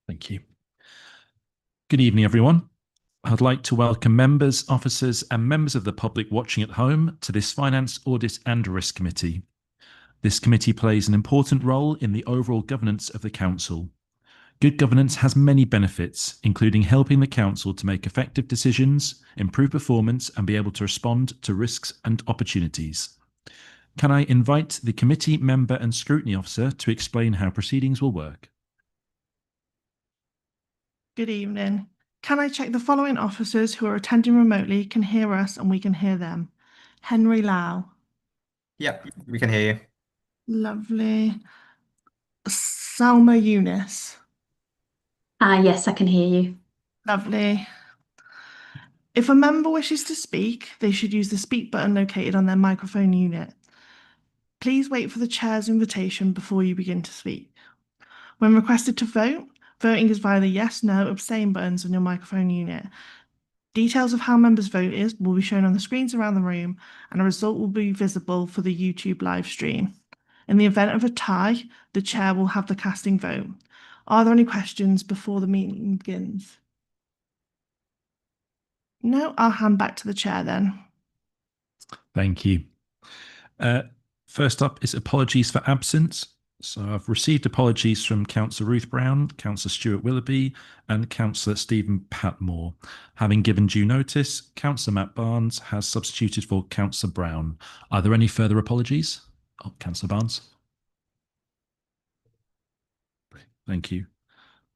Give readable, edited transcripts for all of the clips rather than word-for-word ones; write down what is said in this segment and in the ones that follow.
Thank you. Good evening, everyone. I'd like to welcome members, officers, and members of the public watching at home to this Finance, Audit and Risk Committee. This committee plays an important role in the overall governance of the Council. Good governance has many benefits, including helping the Council to make effective decisions, improve performance, and be able to respond to risks and opportunities. Can I invite the committee member and scrutiny officer to explain how proceedings will work? Good evening. Can I check the following officers who are attending remotely can hear us and we can hear them? Henry Lau. Yeah, we can hear you. Lovely. Salma Eunice. Yes, I can hear you. Lovely. If a member wishes to speak, they should use the speak button located on their microphone unit. Please wait for the chair's invitation before you begin to speak. When requested to vote, voting is via the yes, no, abstain buttons on your microphone unit. Details of how members' vote is will be shown on the screens around the room, and a result will be visible for the YouTube live stream. In the event of a tie, the chair will have the casting vote. Are there any questions before the meeting begins? No, I'll hand back to the chair then. Thank you. First up is apologies for absence. So I've received apologies from Councillor Ruth Brown, Councillor Stuart Willoughby, and Councillor Stephen Patmore. Having given due notice, Councillor Matt Barnes has substituted for Councillor Brown. Are there any further apologies? Oh, Councillor Barnes. Thank you.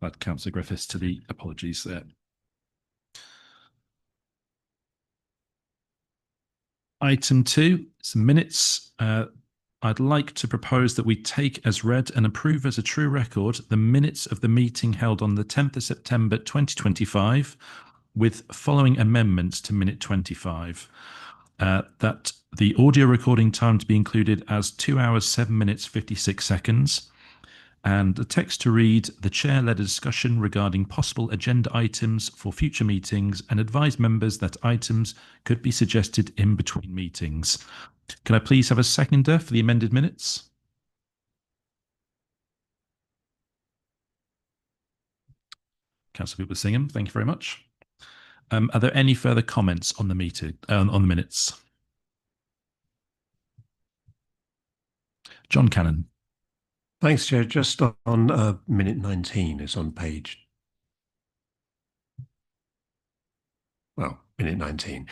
Add Councillor Griffiths to the apologies there. Item 2, some minutes. I'd like to propose that we take as read and approve as a true record the minutes of the meeting held on the 10th of September 2025 with following amendments to minute 25. That the audio recording time to be included as 2 hours, 7 minutes, 56 seconds. And the text to read, the chair led a discussion regarding possible agenda items for future meetings and advised members that items could be suggested in between meetings. Can I please have a seconder for the amended minutes? Councillor Singham, thank you very much. Are there any further comments on the meeting, on the minutes? John Cannon. Thanks, Chair. Just on minute 19, it's on page. Well, minute 19.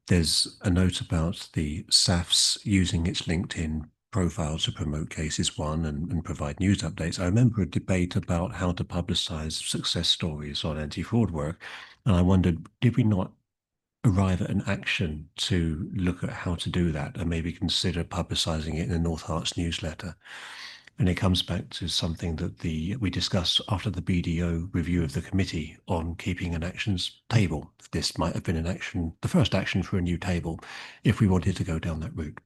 There's a note about the SAFs using its LinkedIn profile to promote cases won and provide news updates. I remember a debate about how to publicize success stories on anti-fraud work, and I wondered, did we not arrive at an action to look at how to do that and maybe consider publicizing it in the North Herts newsletter? And it comes back to something that we discussed after the BDO review of the committee on keeping an actions table. This might have been an action, the first action for a new table, if we wanted to go down that route.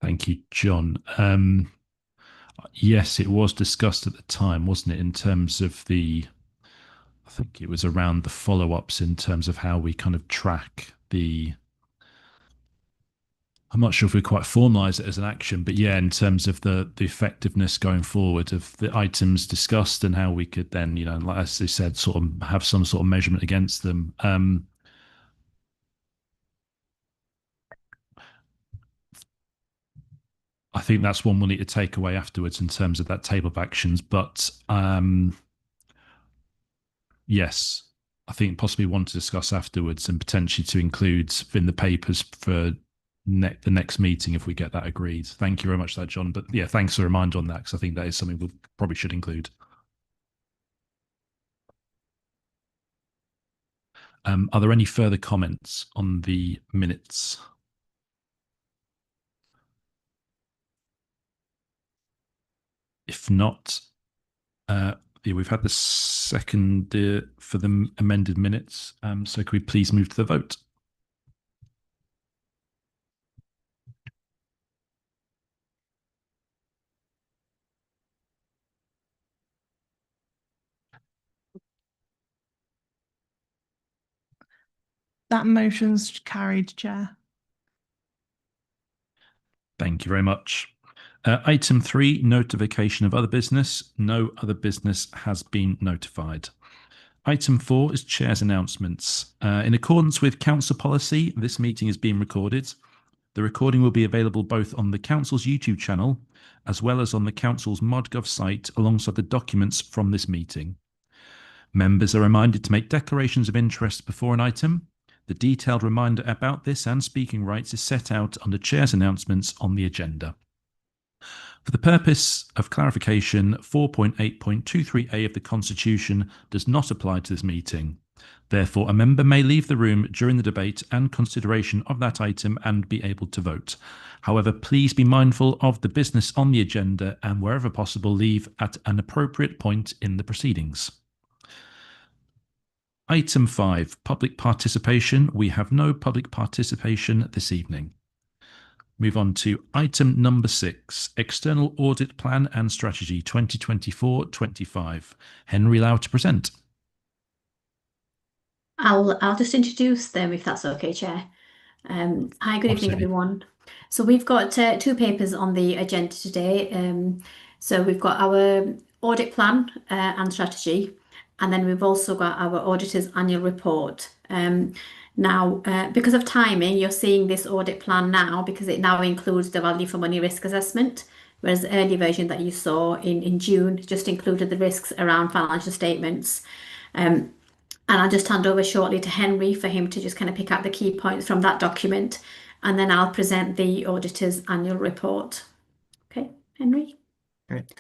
Thank you, John. Yes, it was discussed at the time, wasn't it, in terms of I think it was around the follow-ups in terms of how we kind of track I'm not sure if we quite formalise it as an action, but yeah, in terms of the effectiveness going forward of the items discussed and how we could then, like as they said, sort of have some sort of measurement against them. I think that's one we'll need to take away afterwards in terms of that table of actions. But yes, I think possibly one to discuss afterwards and potentially to include in the papers for the next meeting if we get that agreed. Thank you very much for that, John. But yeah, thanks for a reminder on that because I think that is something we probably should include. Are there any further comments on the minutes? If not, we've had the second for the amended minutes. So could we please move to the vote? That motion's carried, Chair. Thank you very much. Item 3, notification of other business. No other business has been notified. Item 4 is Chair's announcements. In accordance with Council policy, this meeting is being recorded. The recording will be available both on the Council's YouTube channel as well as on the Council's ModGov site alongside the documents from this meeting. Members are reminded to make declarations of interest before an item. The detailed reminder about this and speaking rights is set out under Chair's announcements on the agenda. For the purpose of clarification, 4.8.23a of the Constitution does not apply to this meeting. Therefore, a member may leave the room during the debate and consideration of that item and be able to vote. However, please be mindful of the business on the agenda and, wherever possible, leave at an appropriate point in the proceedings. Item 5, public participation. We have no public participation this evening. Move on to item number 6, External Audit Plan and Strategy 2024-25. Henry Lau to present. I'll just introduce them if that's okay, Chair. Hi, good evening, everyone. So we've got 2 papers on the agenda today. So we've got our audit plan and strategy, and then we've also got our auditor's annual report. Now, because of timing, you're seeing this audit plan now because it now includes the value for money risk assessment, whereas the earlier version that you saw in June just included the risks around financial statements. And I'll just hand over shortly to Henry for him to just kind of pick out the key points from that document, and then I'll present the auditor's annual report. Okay, Henry? Great.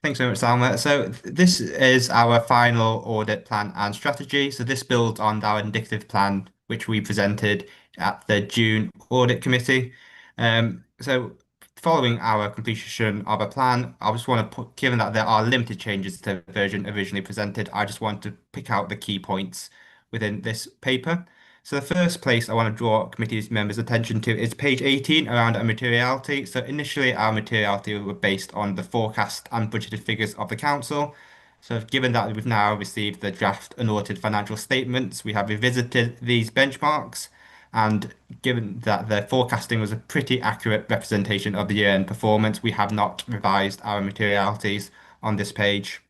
Thanks so much, Salma. So this is our final audit plan and strategy. So this builds on our indicative plan, which we presented at the June audit committee. So following our completion of a plan, I just want to put, given that there are limited changes to the version originally presented, I just want to pick out the key points within this paper. So the first place I want to draw committee members' attention to is page 18 around our materiality. So initially our materiality were based on the forecast and budgeted figures of the council. So given that we've now received the draft unaudited financial statements, we have revisited these benchmarks. And given that the forecasting was a pretty accurate representation of the year-end performance, we have not revised our materialities on this page.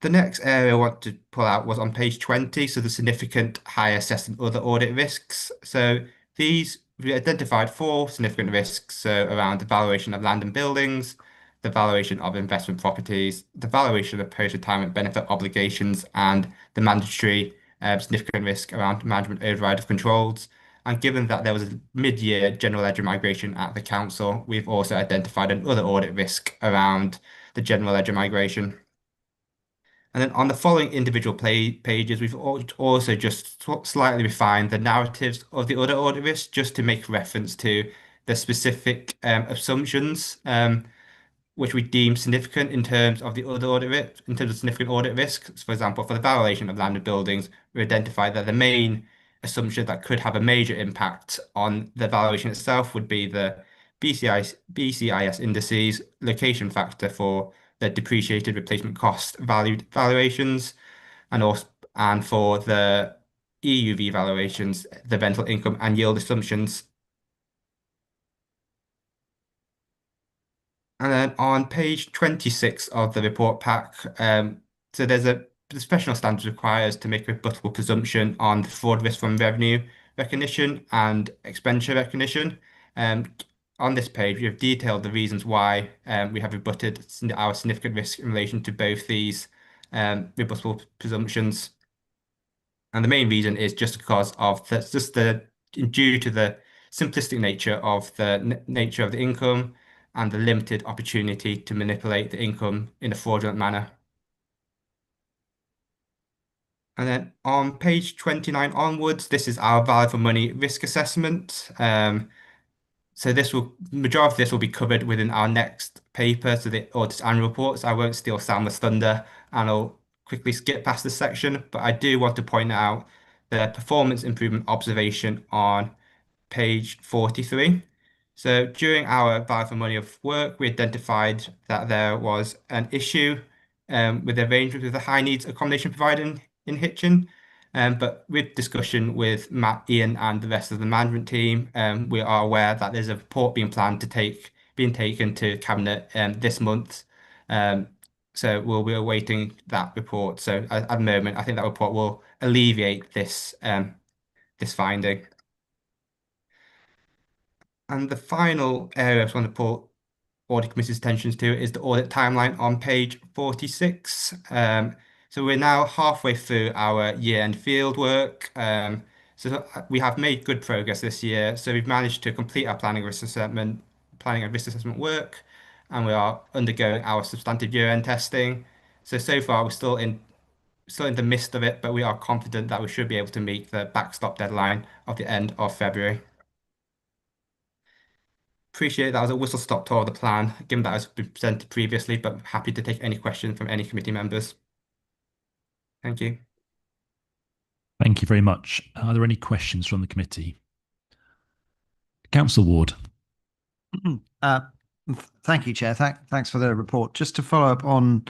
The next area I want to pull out was on page 20, so the significant high assessed and other audit risks. So these, we identified 4 significant risks, so around the valuation of land and buildings, the valuation of investment properties, the valuation of post-retirement benefit obligations, and the mandatory significant risk around management override of controls. And given that there was a mid-year general ledger migration at the council, we've also identified another audit risk around the general ledger migration. And then on the following individual pages, we've also just slightly refined the narratives of the other audit risks just to make reference to the specific assumptions which we deem significant in terms of the other audit risk, in terms of significant audit risks. For example, for the valuation of land and buildings, we identified that the main assumption that could have a major impact on the valuation itself would be the BCIS indices, location factor for the depreciated replacement cost valuations, and also for the EUV valuations, the rental income and yield assumptions. And then on page 26 of the report pack, so there's the professional standards requires to make a rebuttable presumption on the fraud risk from revenue recognition and expenditure recognition. On this page, we have detailed the reasons why we have rebutted our significant risk in relation to both these rebuttable presumptions. And the main reason is just because of due to the simplistic nature of the income and the limited opportunity to manipulate the income in a fraudulent manner. And then on page 29 onwards, this is our value for money risk assessment. So majority of this will be covered within our next paper, so the audit annual reports. I won't steal Salma's thunder and I'll quickly skip past this section, but I do want to point out the performance improvement observation on page 43. So during our value for money of work, we identified that there was an issue with the arrangement with the high needs accommodation provider in Hitchin. But with discussion with Matt, Ian, and the rest of the management team, we are aware that there's a report being planned being taken to Cabinet this month. So we'll be awaiting that report. So at the moment, I think that report will alleviate this finding. And the final area I just want to pull Audit Committee's attention to is the audit timeline on page 46. So we're now halfway through our year-end field work. So we have made good progress this year. So we've managed to complete our planning and risk assessment work, and we are undergoing our substantive year-end testing. So far we're still in the midst of it, but we are confident that we should be able to meet the backstop deadline of the end of February. Appreciate that was a whistle-stop tour of the plan, given that has been presented previously, but happy to take any questions from any committee members. Thank you. Thank you very much. Are there any questions from the committee? Councillor Ward. Thank you, Chair. Thanks for the report. Just to follow up on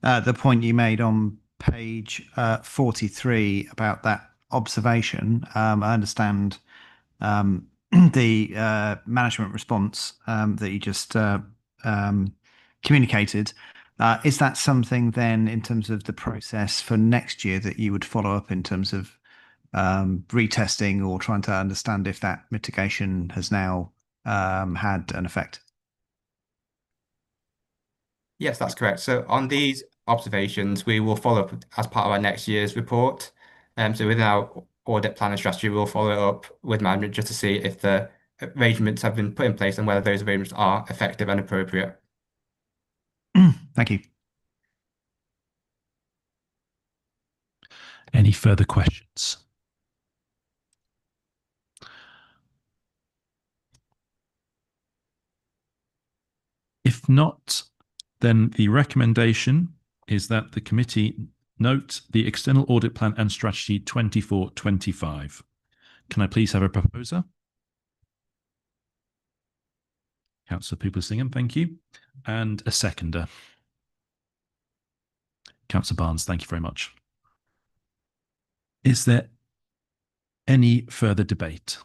the point you made on page 43 about that observation, I understand the management response that you just communicated. Is that something then in terms of the process for next year that you would follow up in terms of retesting or trying to understand if that mitigation has now had an effect? Yes, that's correct. So on these observations, we will follow up as part of our next year's report. So within our audit plan and strategy, we'll follow up with management just to see if the arrangements have been put in place and whether those arrangements are effective and appropriate. Thank you. Any further questions? If not, then the recommendation is that the committee note the external audit plan and strategy 24-25. Can I please have a proposer? Councillor Peoples-Singham, thank you. And a seconder. Councillor Barnes, thank you very much. Is there any further debate?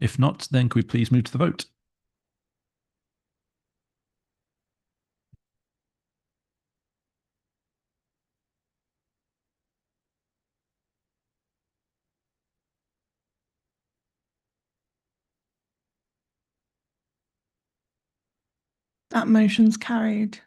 If not, then could we please move to the vote? That motion's carried.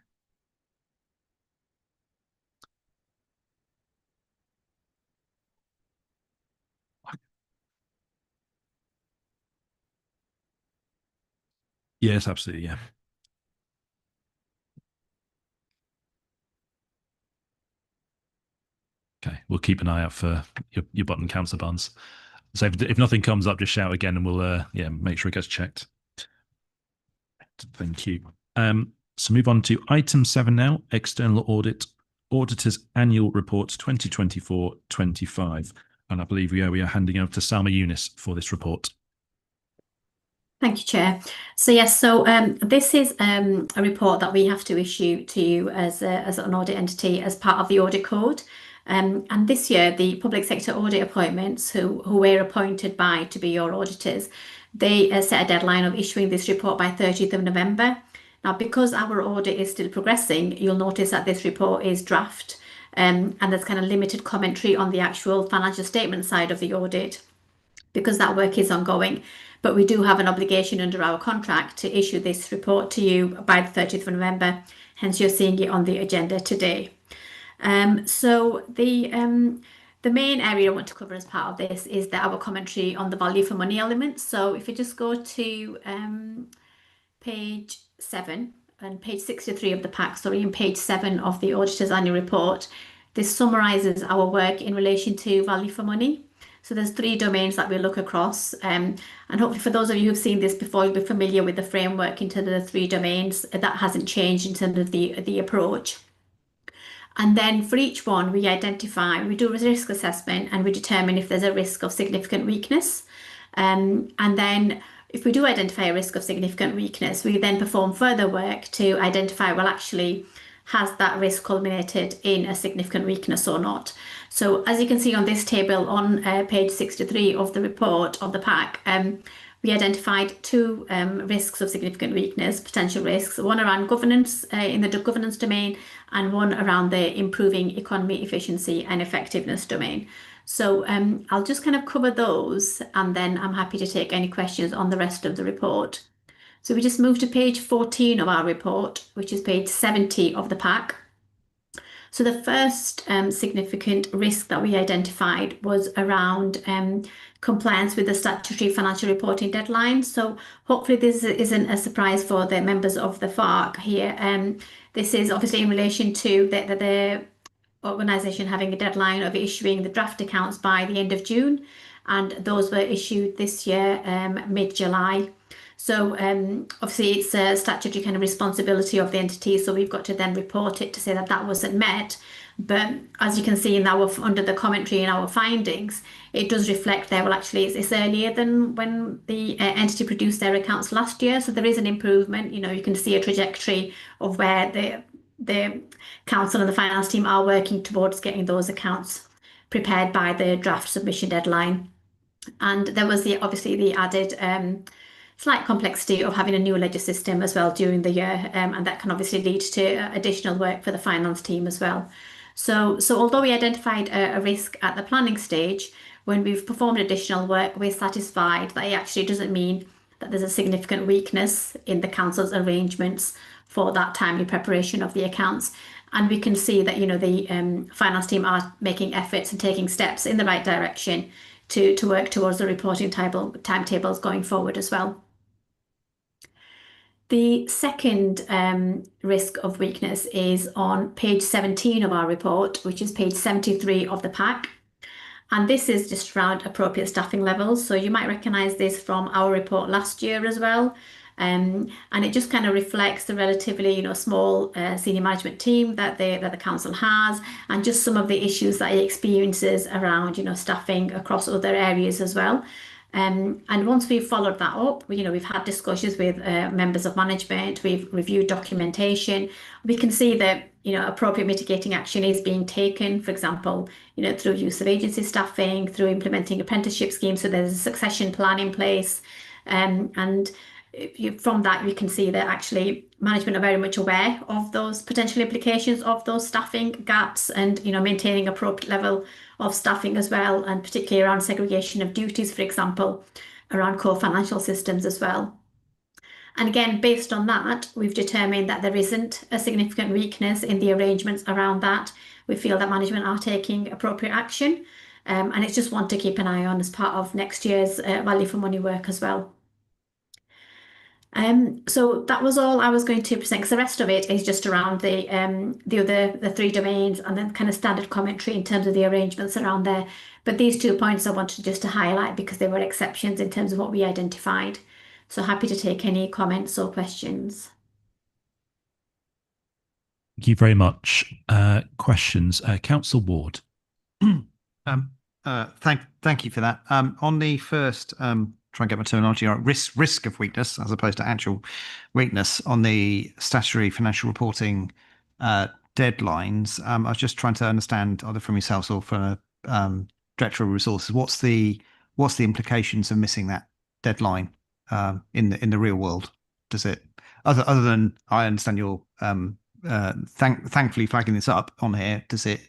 Yes, absolutely, yeah. Okay, we'll keep an eye out for your button, Councillor Barnes. So if nothing comes up, just shout again and we'll make sure it gets checked. Thank you. So move on to item 7 now, external audit, auditor's annual report 2024-25. And I believe we are handing over to Salma Yunus for this report. Thank you, Chair. So yes, this is a report that we have to issue to you as an audit entity as part of the audit code. And this year, the public sector audit appointments who we're appointed by to be your auditors, they set a deadline of issuing this report by 30th of November. Now, because our audit is still progressing, you'll notice that this report is draft and there's kind of limited commentary on the actual financial statement side of the audit because that work is ongoing. But we do have an obligation under our contract to issue this report to you by the 30th of November. Hence, you're seeing it on the agenda today. So the main area I want to cover as part of this is our commentary on the value for money elements. So if you just go to page 7 and page 63 of the pack, and page 7 of the auditor's annual report, this summarises our work in relation to value for money. So there's 3 domains that we look across, and hopefully for those of you who've seen this before, you'll be familiar with the framework in terms of the 3 domains. That hasn't changed in terms of the approach. And then for each one, we do a risk assessment and we determine if there's a risk of significant weakness. And then if we do identify a risk of significant weakness, we then perform further work to identify, well, actually, has that risk culminated in a significant weakness or not. So as you can see on this table on page 63 of the report of the pack, we identified two risks of significant weakness, potential risks, one around governance in the governance domain and one around the improving economy, efficiency and effectiveness domain. So I'll just kind of cover those and then I'm happy to take any questions on the rest of the report. So we just move to page 14 of our report, which is page 70 of the pack. So the first significant risk that we identified was around compliance with the statutory financial reporting deadline. So hopefully this isn't a surprise for the members of the FARC here. This is obviously in relation to the organisation having a deadline of issuing the draft accounts by the end of June, and those were issued this year mid-July. So obviously it's a statutory kind of responsibility of the entity, so we've got to then report it to say that that wasn't met. But as you can see in under the commentary in our findings, it does reflect there, well, actually it's earlier than when the entity produced their accounts last year. So there is an improvement. You know, you can see a trajectory of where the council and the finance team are working towards getting those accounts prepared by the draft submission deadline. And there was obviously the added slight complexity of having a new ledger system as well during the year, and that can obviously lead to additional work for the finance team as well. So although we identified a risk at the planning stage, when we've performed additional work, we're satisfied that it actually doesn't mean that there's a significant weakness in the council's arrangements for that timely preparation of the accounts. And we can see that, you know, the finance team are making efforts and taking steps in the right direction to work towards the reporting timetables going forward as well. The second risk of weakness is on page 17 of our report, which is page 73 of the pack. And this is just around appropriate staffing levels. So you might recognise this from our report last year as well. And it just kind of reflects the relatively, you know, small senior management team that the council has, and just some of the issues that it experiences around, you know, staffing across other areas as well. And once we've followed that up, you know, we've had discussions with members of management, we've reviewed documentation. We can see that, you know, appropriate mitigating action is being taken, for example, you know, through use of agency staffing, through implementing apprenticeship schemes. So there's a succession plan in place. And from that, you can see that actually management are very much aware of those potential implications of those staffing gaps and, you know, maintaining appropriate level of staffing as well, and particularly around segregation of duties, for example, around core financial systems as well. And again, based on that, we've determined that there isn't a significant weakness in the arrangements around that. We feel that management are taking appropriate action, and it's just one to keep an eye on as part of next year's value for money work as well. So that was all I was going to present, because the rest of it is just around the three domains and then kind of standard commentary in terms of the arrangements around there. But these 2 points I wanted just to highlight because they were exceptions in terms of what we identified. So happy to take any comments or questions. Thank you very much. Questions, Council Ward. Thank you for that. On the first, try and get my terminology right, risk of weakness as opposed to actual weakness on the statutory financial reporting deadlines. I was just trying to understand, either from yourselves or from Director of Resources, what's the implications of missing that deadline in the real world? Does it, other than I understand you're thankfully flagging this up on here, does it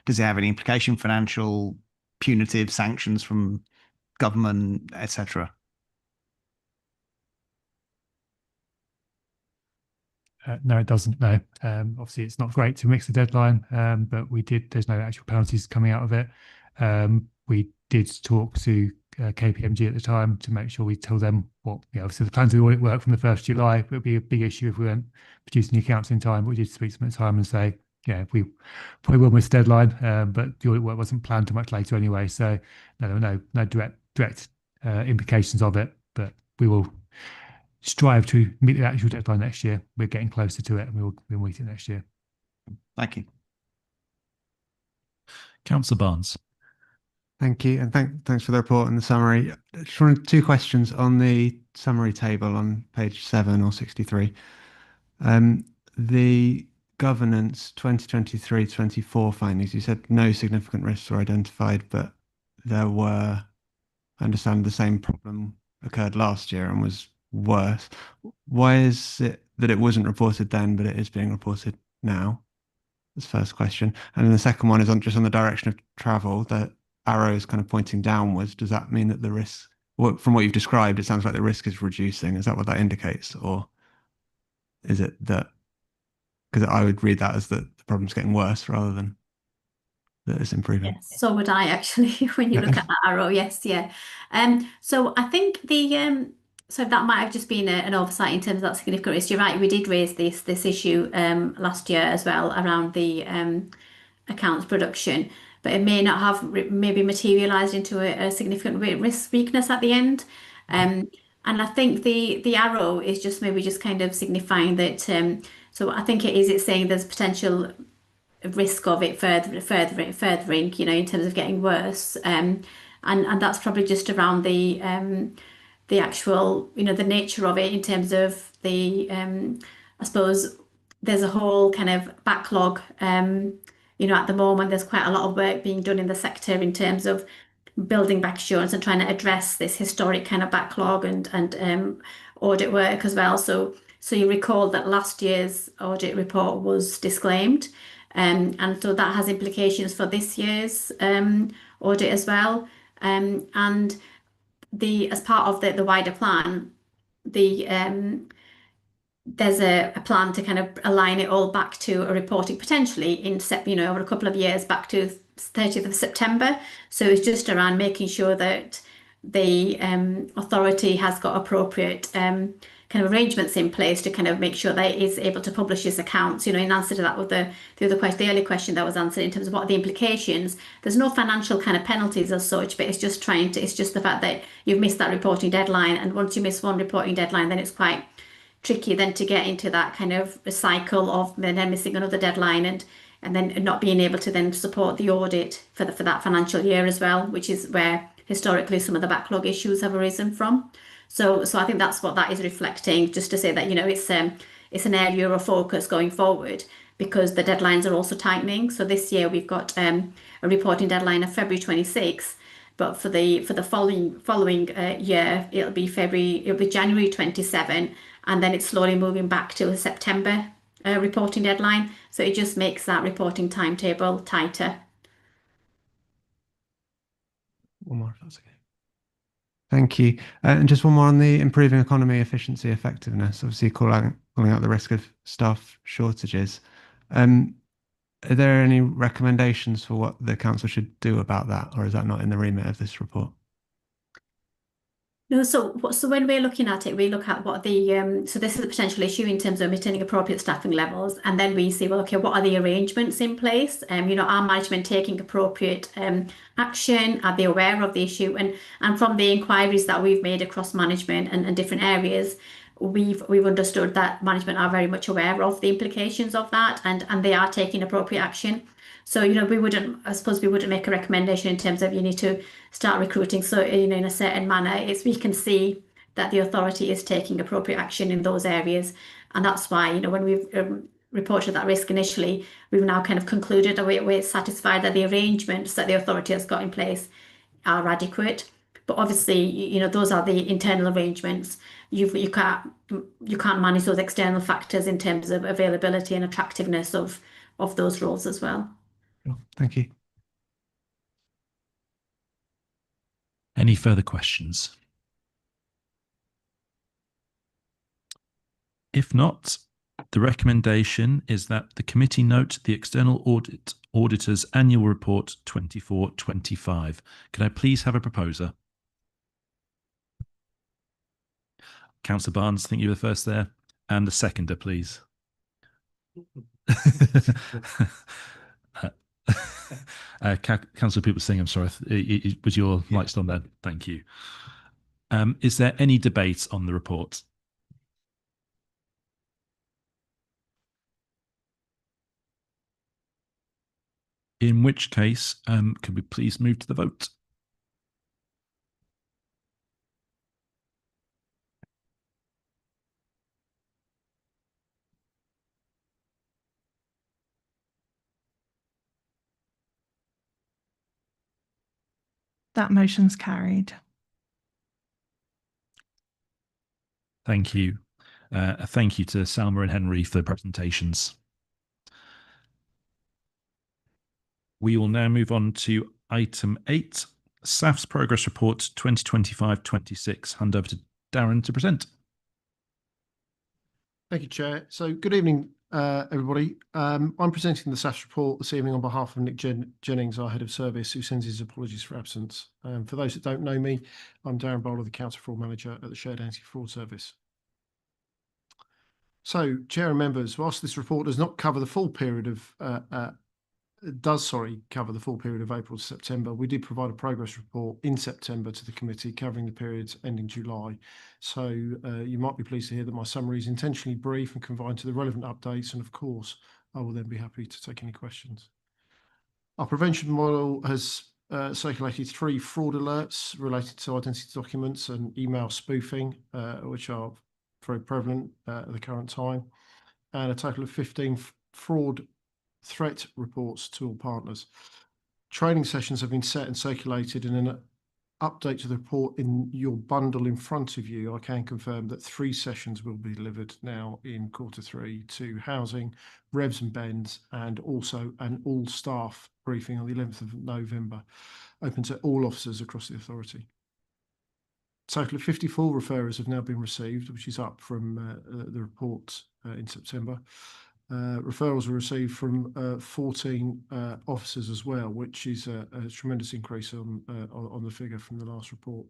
have any implication, financial, punitive sanctions from government, etc.? No, it doesn't. No, obviously it's not great to mix the deadline, but there's no actual penalties coming out of it. We did talk to KPMG at the time to make sure we tell them what, obviously the plans of the audit work from the 1st July. It would be a big issue if we weren't producing the accounts in time. But we did speak to them at the time and say, we probably will miss the deadline, but the audit work wasn't planned too much later anyway. So no, there were no direct implications of it, but we will strive to meet the actual deadline next year. We're getting closer to it, and we'll meet it next year. Thank you. Councillor Barnes. Thank you, and thanks for the report and the summary. Just wanted 2 questions on the summary table on page 7 or 63. The governance 2023-24 findings, you said no significant risks were identified, but there were, I understand the same problem occurred last year and was worse. Why is it that it wasn't reported then, but it is being reported now? That's the first question. And then the second one is just on the direction of travel. The arrow is kind of pointing downwards. Does that mean that the risk, from what you've described, it sounds like the risk is reducing? Is that what that indicates? Or is it that, because I would read that as that the problem's getting worse rather than that it's improving? Yes, so would I actually when you look at that arrow. Yes, yeah. So I think so that might have just been an oversight in terms of that significant risk. You're right, we did raise this issue last year as well around the accounts production, but it may not have maybe materialized into a significant risk weakness at the end. And I think the arrow is just maybe just kind of signifying that. So I think it's saying there's potential risk of it furthering, in terms of getting worse. And that's probably just around the actual, the nature of it in terms of I suppose there's a whole kind of backlog. At the moment, there's quite a lot of work being done in the sector in terms of building back assurance and trying to address this historic kind of backlog and audit work as well. So you recall that last year's audit report was disclaimed. And so that has implications for this year's audit as well. And as part of the wider plan, there's a plan to kind of align it all back to a reporting potentially in over a couple of years back to 30th of September. So it's just around making sure that the authority has got appropriate kind of arrangements in place to kind of make sure that it is able to publish its accounts. In answer to that with the other question, the earlier question that was answered in terms of what are the implications. There's no financial kind of penalties as such, but it's just the fact that you've missed that reporting deadline, and once you miss one reporting deadline, then it's quite tricky then to get into that kind of cycle of then missing another deadline and then not being able to then support the audit for that financial year as well, which is where historically some of the backlog issues have arisen from. So I think that's what that is reflecting, just to say that it's an area of focus going forward because the deadlines are also tightening. So this year we've got a reporting deadline of February 26, but for the following year it'll be January 27, and then it's slowly moving back to a September reporting deadline. So it just makes that reporting timetable tighter. One more, if that's okay. Thank you. And just one more on the improving economy, efficiency, effectiveness. Obviously, calling out the risk of staff shortages. Are there any recommendations for what the council should do about that, or is that not in the remit of this report? No, so when we're looking at it, we look at what so this is a potential issue in terms of maintaining appropriate staffing levels, and then we see, well, okay, what are the arrangements in place? Are management taking appropriate action? Are they aware of the issue? And from the inquiries that we've made across management and different areas, we've understood that management are very much aware of the implications of that, and they are taking appropriate action. So, I suppose we wouldn't make a recommendation in terms of you need to start recruiting. So, in a certain manner, we can see that the authority is taking appropriate action in those areas. And that's why, when we've reported that risk initially, we've now kind of concluded that we're satisfied that the arrangements that the authority has got in place are adequate. But obviously, those are the internal arrangements. You can't manage those external factors in terms of availability and attractiveness of those roles as well. Thank you. Any further questions? If not, the recommendation is that the committee note the external auditor's annual report 24/25. Can I please have a proposer? Councillor Barnes, I think you were first there. And the seconder, please. Councillor People Singh, I'm sorry, was your light still on there? Thank you. Is there any debate on the report? In which case, could we please move to the vote? That motion's carried. Thank you. Thank you to Salma and Henry for the presentations. We will now move on to item 8, SAF's Progress Report 2025-26. Hand over to Darren to present. Thank you, Chair. So good evening, everybody. I'm presenting the SAF's report this evening on behalf of Nick Jennings, our Head of Service, who sends his apologies for absence. For those that don't know me, I'm Darren Bowler, the Counter Fraud Manager at the Shared Anti-Fraud Service. So, Chair and members, whilst this report does not cover the full period of cover the full period of April to September, we did provide a progress report in September to the committee covering the periods ending July. So you might be pleased to hear that my summary is intentionally brief and confined to the relevant updates, and of course I will then be happy to take any questions. Our prevention model has circulated 3 fraud alerts related to identity documents and email spoofing, which are very prevalent at the current time, and a total of 15 fraud threat reports to all partners. Training sessions have been set and circulated, and an update to the report in your bundle in front of you. I can confirm that 3 sessions will be delivered now in Q3 to housing, revs and bends, and also an all staff briefing on the 11th of November, open to all officers across the authority. A total of 54 referrers have now been received, which is up from the report in September. Referrals were received from 14 officers as well, which is a tremendous increase on the figure from the last report.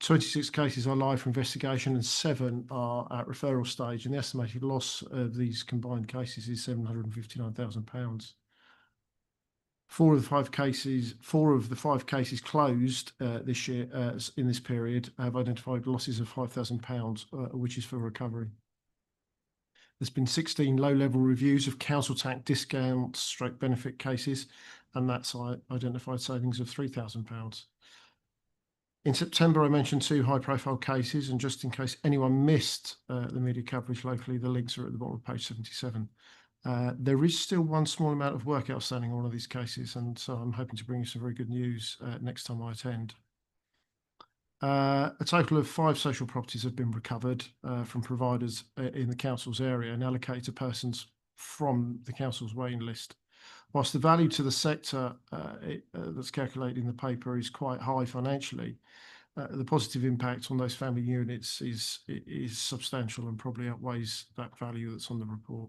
26 cases are live for investigation and 7 are at referral stage, and the estimated loss of these combined cases is £759,000. 4 of the 5 cases closed this year in this period have identified losses of £5,000, which is for recovery. There's been 16 low-level reviews of council tax discount / benefit cases, and that's identified savings of £3,000. In September, I mentioned 2 high-profile cases, and just in case anyone missed the media coverage locally, the links are at the bottom of page 77. There is still one small amount of work outstanding on one of these cases, and so I'm hoping to bring you some very good news next time I attend. A total of 5 social properties have been recovered from providers in the council's area and allocated to persons from the council's waiting list. Whilst the value to the sector that's calculated in the paper is quite high financially, the positive impact on those family units is substantial and probably outweighs that value that's on the report.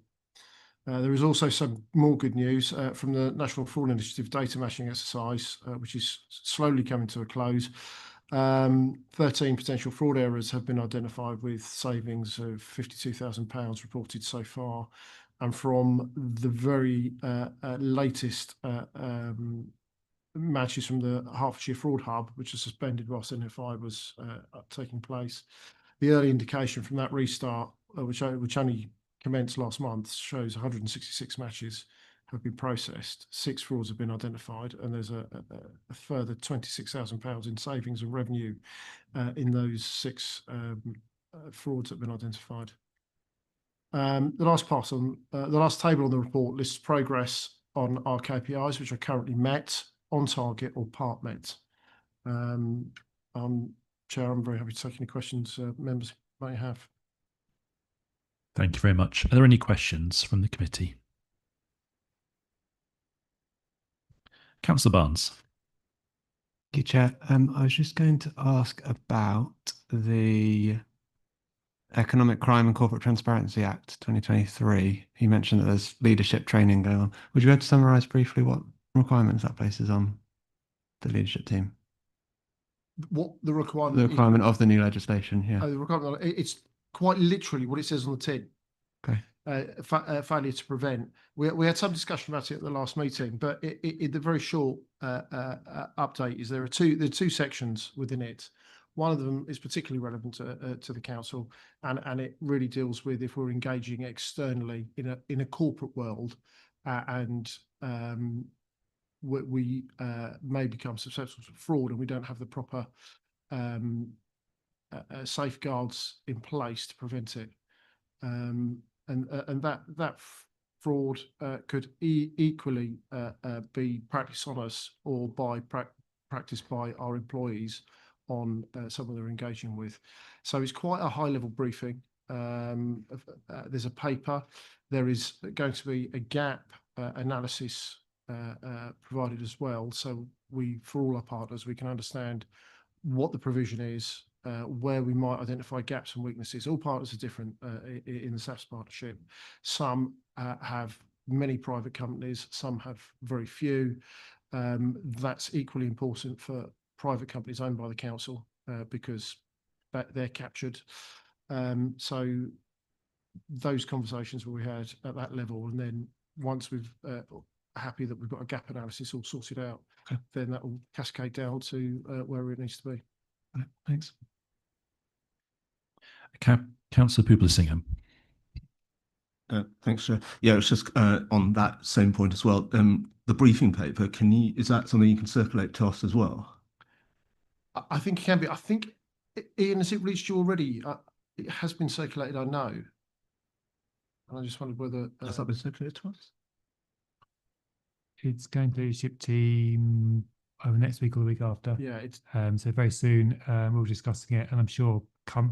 There is also some more good news from the National Fraud Initiative data matching exercise, which is slowly coming to a close. 13 potential fraud errors have been identified with savings of £52,000 reported so far. And from the very latest matches from the Hertfordshire Fraud Hub, which was suspended whilst NFI was taking place, the early indication from that restart, which only commenced last month, shows 166 matches have been processed, 6 frauds have been identified, and there's a further £26,000 in savings and revenue in those 6 frauds that have been identified. The last table on the report lists progress on our KPIs, which are currently met, on target, or part met. Chair, I'm very happy to take any questions members may have. Thank you very much. Are there any questions from the committee? Councillor Barnes. Thank you, Chair. I was just going to ask about the Economic Crime and Corporate Transparency Act 2023. You mentioned that there's leadership training going on. Would you be able to summarise briefly what requirements that places on the leadership team? What the requirement? The requirement of the new legislation, yeah. The requirement, it's quite literally what it says on the tin. Okay. Failure to prevent. We had some discussion about it at the last meeting, but the very short update is there are two sections within it. One of them is particularly relevant to the council, and it really deals with if we're engaging externally in a corporate world, and we may become susceptible to fraud, and we don't have the proper safeguards in place to prevent it. And that fraud could equally be practiced on us or by practiced by our employees on someone they're engaging with. So it's quite a high-level briefing. There's a paper. There is going to be a gap analysis provided as well. So for all our partners, we can understand what the provision is, where we might identify gaps and weaknesses. All partners are different in the SAFS partnership. Some have many private companies, some have very few. That's equally important for private companies owned by the council because they're captured. So those conversations will be had at that level, and then once we've happy that we've got a gap analysis all sorted out, then that will cascade down to where it needs to be. Thanks. Councillor Publisingham. Thanks, Chair. Yeah, it's just on that same point as well. The briefing paper, is that something you can circulate to us as well? I think it can be. I think, Ian, has it reached you already? It has been circulated, I know. And I just wondered whether... Has that been circulated to us? It's going to the leadership team over next week or the week after. Yeah, it's so very soon we'll be discussing it, and I'm sure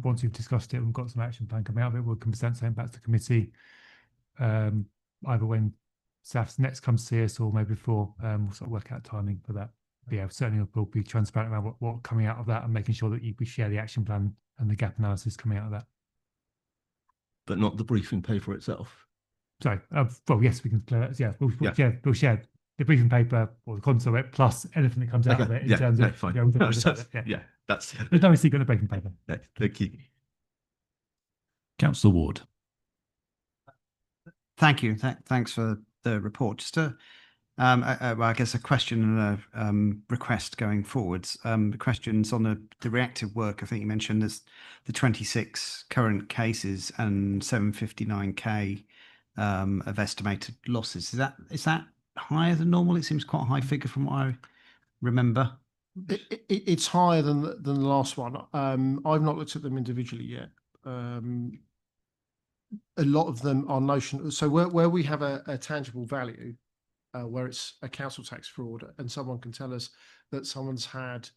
once we've discussed it, we've got some action plan coming out of it. We'll present something back to the committee, either when SAFS next comes to see us or maybe before. We'll sort of work out timing for that. But yeah, certainly we'll be transparent about what coming out of that and making sure that we share the action plan and the gap analysis coming out of that. But not the briefing paper itself? Sorry. Well, yes, we can clear that. Yeah, we'll share the briefing paper or the content of it plus anything that comes out of it in terms of fine. That's there's no secret in the briefing paper. No, thank you. Councillor Ward. Thank you. Thanks for the report. Just I guess a question and a request going forwards. The questions on the reactive work. I think you mentioned there's the 26 current cases and 759k of estimated losses. Is that higher than normal? It seems quite a high figure from what I remember. It's higher than the last one. I've not looked at them individually yet. A lot of them are notional. So where we have a tangible value, where it's a council tax fraud, and someone can tell us that someone's had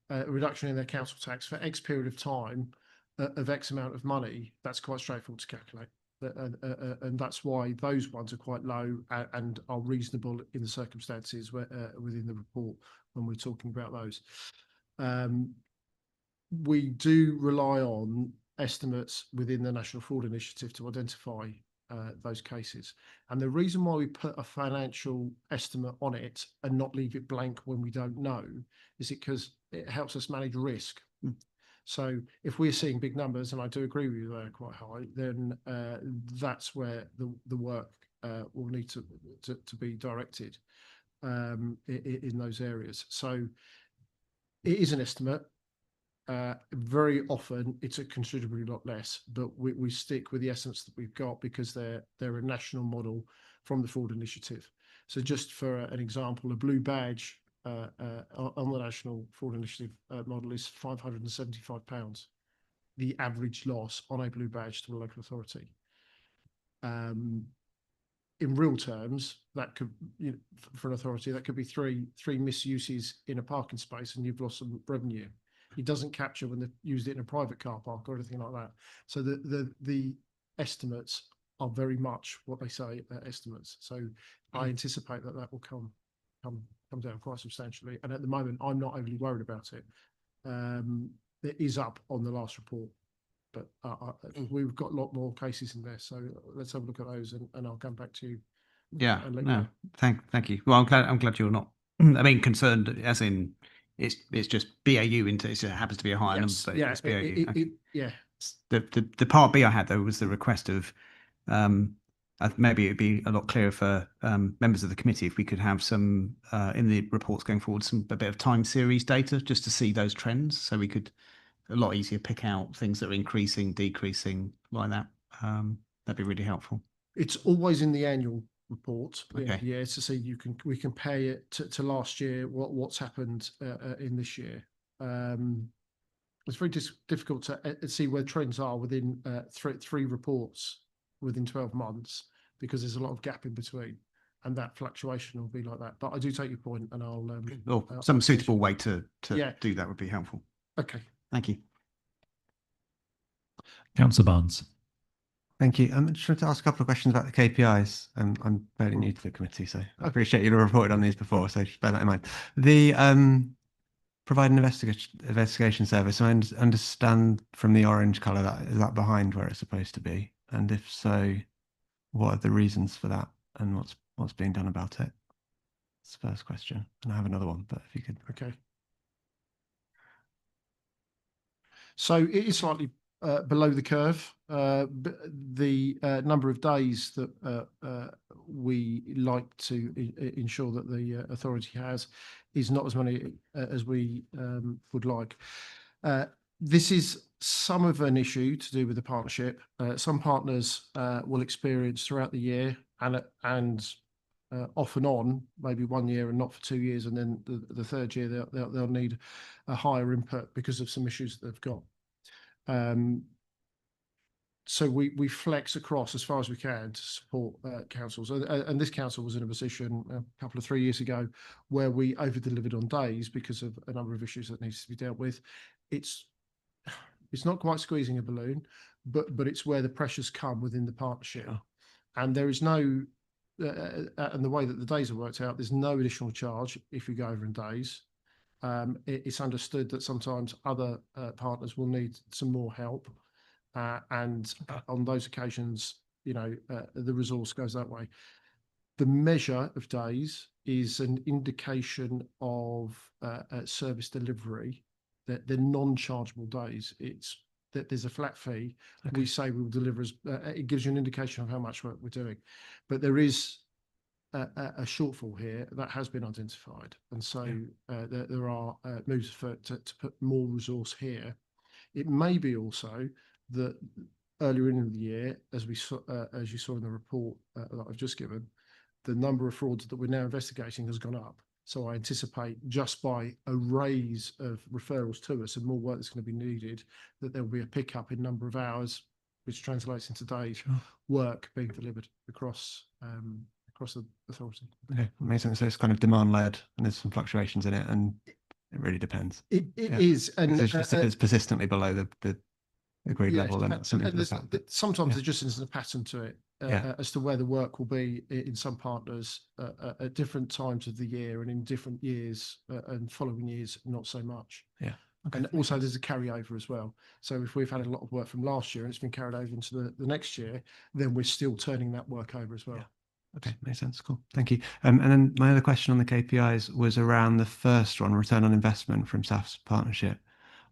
a reduction in their council tax for X period of time of X amount of money, that's quite straightforward to calculate. And that's why those ones are quite low and are reasonable in the circumstances within the report when we're talking about those. We do rely on estimates within the National Fraud Initiative to identify those cases. And the reason why we put a financial estimate on it and not leave it blank when we don't know is because it helps us manage risk. So if we're seeing big numbers, and I do agree with you, they're quite high, then that's where the work will need to be directed in those areas. So it is an estimate. Very often it's a considerably lot less, but we stick with the essence that we've got because they're a national model from the Fraud Initiative. So just for an example, a blue badge on the National Fraud Initiative model is £575, the average loss on a blue badge to a local authority. In real terms, that could, for an authority, that could be three misuses in a parking space, and you've lost some revenue. It doesn't capture when they've used it in a private car park or anything like that. So the estimates are very much what they say, estimates. So I anticipate that will come down quite substantially. And at the moment, I'm not overly worried about it. It is up on the last report, but we've got a lot more cases in there. So let's have a look at those, and I'll come back to you. Yeah, no, thank you. Well, I'm glad you're not. I mean, concerned as in it's just BAU into it happens to be a higher number, but it's BAU. Yeah. The part B I had though was the request of maybe it'd be a lot clearer for members of the committee if we could have some in the reports going forward a bit of time series data just to see those trends, so we could a lot easier pick out things that are increasing, decreasing like that. That'd be really helpful. It's always in the annual report. Okay. Yeah, to see we compare it to last year. What's happened in this year. It's very difficult to see where trends are within three reports within 12 months because there's a lot of gap in between. and that fluctuation will be like that. But I do take your point, and I'll or some suitable way to do that would be helpful. Okay. Thank you. Councillor Barnes. Thank you. I'm just trying to ask a couple of questions about the KPIs. I'm fairly new to the committee, so I appreciate you've reported on these before, so just bear that in mind. The provide an investigation service. I understand from the orange colour that is that behind where it's supposed to be, and if so, what are the reasons for that, and what's being done about it? That's the first question, and I have another one, but if you could. Okay. So it is slightly below the curve. The number of days that we like to ensure that the authority has is not as many as we would like. This is some of an issue to do with the partnership. Some partners will experience throughout the year and off and on, maybe 1 year and not for 2 years, and then the third year they'll need a higher input because of some issues that they've got. So we flex across as far as we can to support councils, and this council was in a position a couple of 3 years ago where we over delivered on days because of a number of issues that needs to be dealt with. It's not quite squeezing a balloon, but it's where the pressures come within the partnership. Sure. And there is no and the way that the days are worked out, there's no additional charge if you go over in days. It's understood that sometimes other partners will need some more help, and on those occasions, the resource goes that way. The measure of days is an indication of service delivery. That they're non-chargeable days. It's that there's a flat fee. Okay. We say we will deliver as it gives you an indication of how much work we're doing, but there is a shortfall here that has been identified, and so there are moves to put more resource here. It may be also that earlier in the year, as you saw in the report that I've just given, the number of frauds that we're now investigating has gone up. So I anticipate just by a raise of referrals to us and more work that's going to be needed, that there will be a pickup in number of hours, which translates into days work being delivered across the authority. Okay, amazing. So it's kind of demand led, and there's some fluctuations in it, and it really depends. It is, and if it's persistently below the agreed level, then that's something to look at. Sometimes there just isn't a pattern to it as to where the work will be in some partners at different times of the year, and in different years and following years, not so much. Yeah. Okay. And also there's a carryover as well. So if we've had a lot of work from last year and it's been carried over into the next year, then we're still turning that work over as well. Yeah. Okay, makes sense. Cool. Thank you. And then my other question on the KPIs was around the first one, return on investment from SAF's partnership.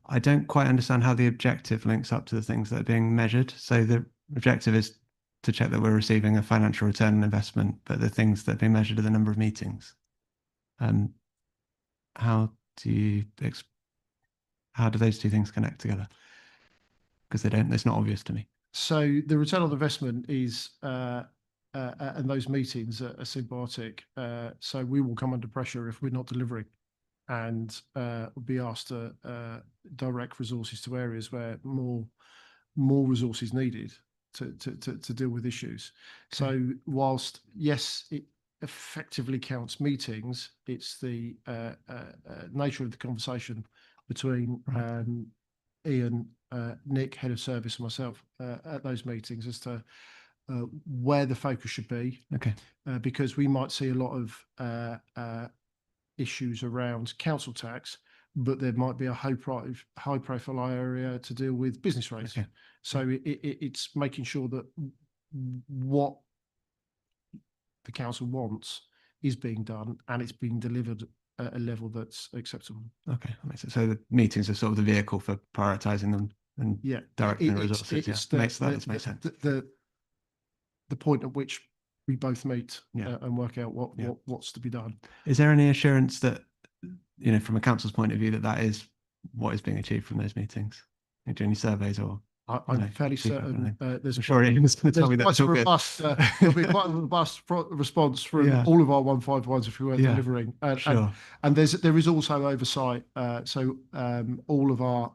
I don't quite understand how the objective links up to the things that are being measured. So the objective is to check that we're receiving a financial return on investment, but the things that are being measured are the number of meetings. How do those two things connect together? Because it's not obvious to me. So the return on investment is and those meetings are symbiotic. So we will come under pressure if we're not delivering, and be asked to direct resources to areas where more resources needed to deal with issues. Okay. So whilst yes, it effectively counts meetings, it's the nature of the conversation between Ian, Nick, head of service, and myself at those meetings as to where the focus should be. Okay. Because we might see a lot of issues around council tax, but there might be a high profile area to deal with business rates. Okay. So it's making sure that what the council wants is being done and it's being delivered at a level that's acceptable. Okay, that makes sense. So the meetings are sort of the vehicle for prioritising them and directing the resources. That makes sense. The point at which we both meet and work out what's to be done. Is there any assurance that, from a council's point of view, that is what is being achieved from those meetings? Do any surveys or? I'm fairly certain there's quite a robust response from all of our 151s if we weren't delivering. And there is also oversight. So all of our